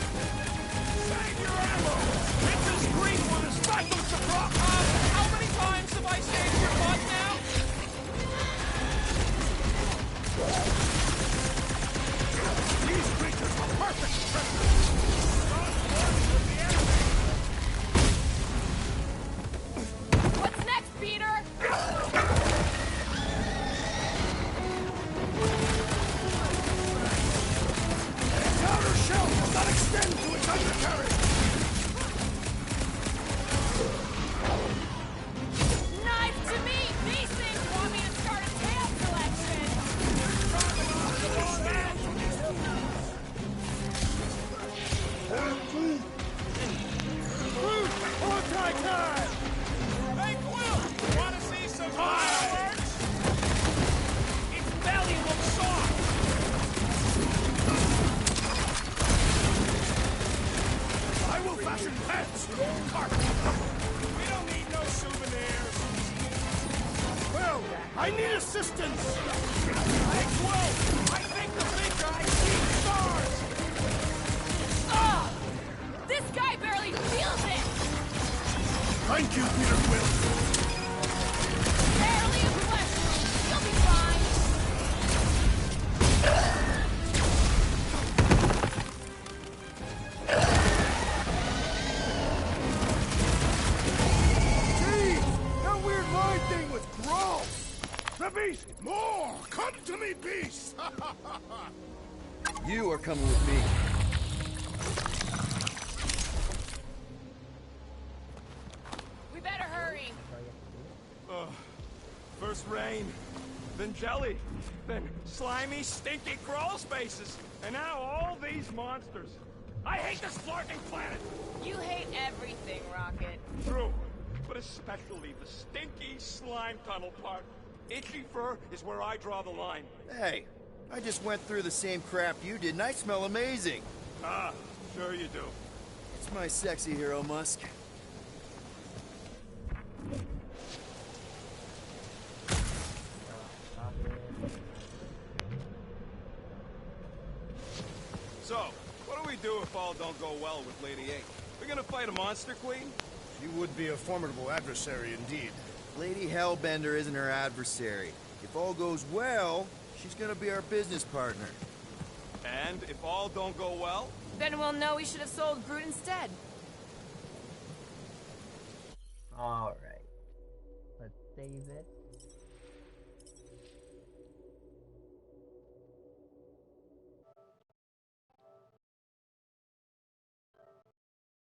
Save your ammo! It's this green one is special to rock. How many times have I saved your butt now? These creatures are perfect predators! What's next, Peter? Its outer shell does not extend to its undercarriage! Knife to me! These things want me to start a tail collection! Hey, Quill! Want to see some fireworks? Its belly looks soft! I will fashion pets! Carpet! We don't need no souvenirs. Well, I need assistance! Hey, Quill! I think the big guy sees stars! Ugh! This guy barely feels it! Thank you, Peter Quill! Barely a question! You'll be fine! Gee! That weird line thing was gross! The beast! More! Come to me, beast! You are coming with me. We better hurry! First rain, then jelly, then slimy, stinky crawl spaces, and now all these monsters. I hate this flarting planet! You hate everything, Rocket. True, but especially the stinky slime tunnel part. Itchy fur is where I draw the line. Hey, I just went through the same crap you did, and I smell amazing. Ah, sure you do. It's my sexy hero, Musk. So, what do we do if all don't go well with Lady A? We're gonna fight a monster queen? She would be a formidable adversary indeed. Lady Hellbender isn't her adversary. If all goes well, she's gonna be our business partner. And if all don't go well? Then we'll know we should have sold Groot instead. Alright. Let's save it.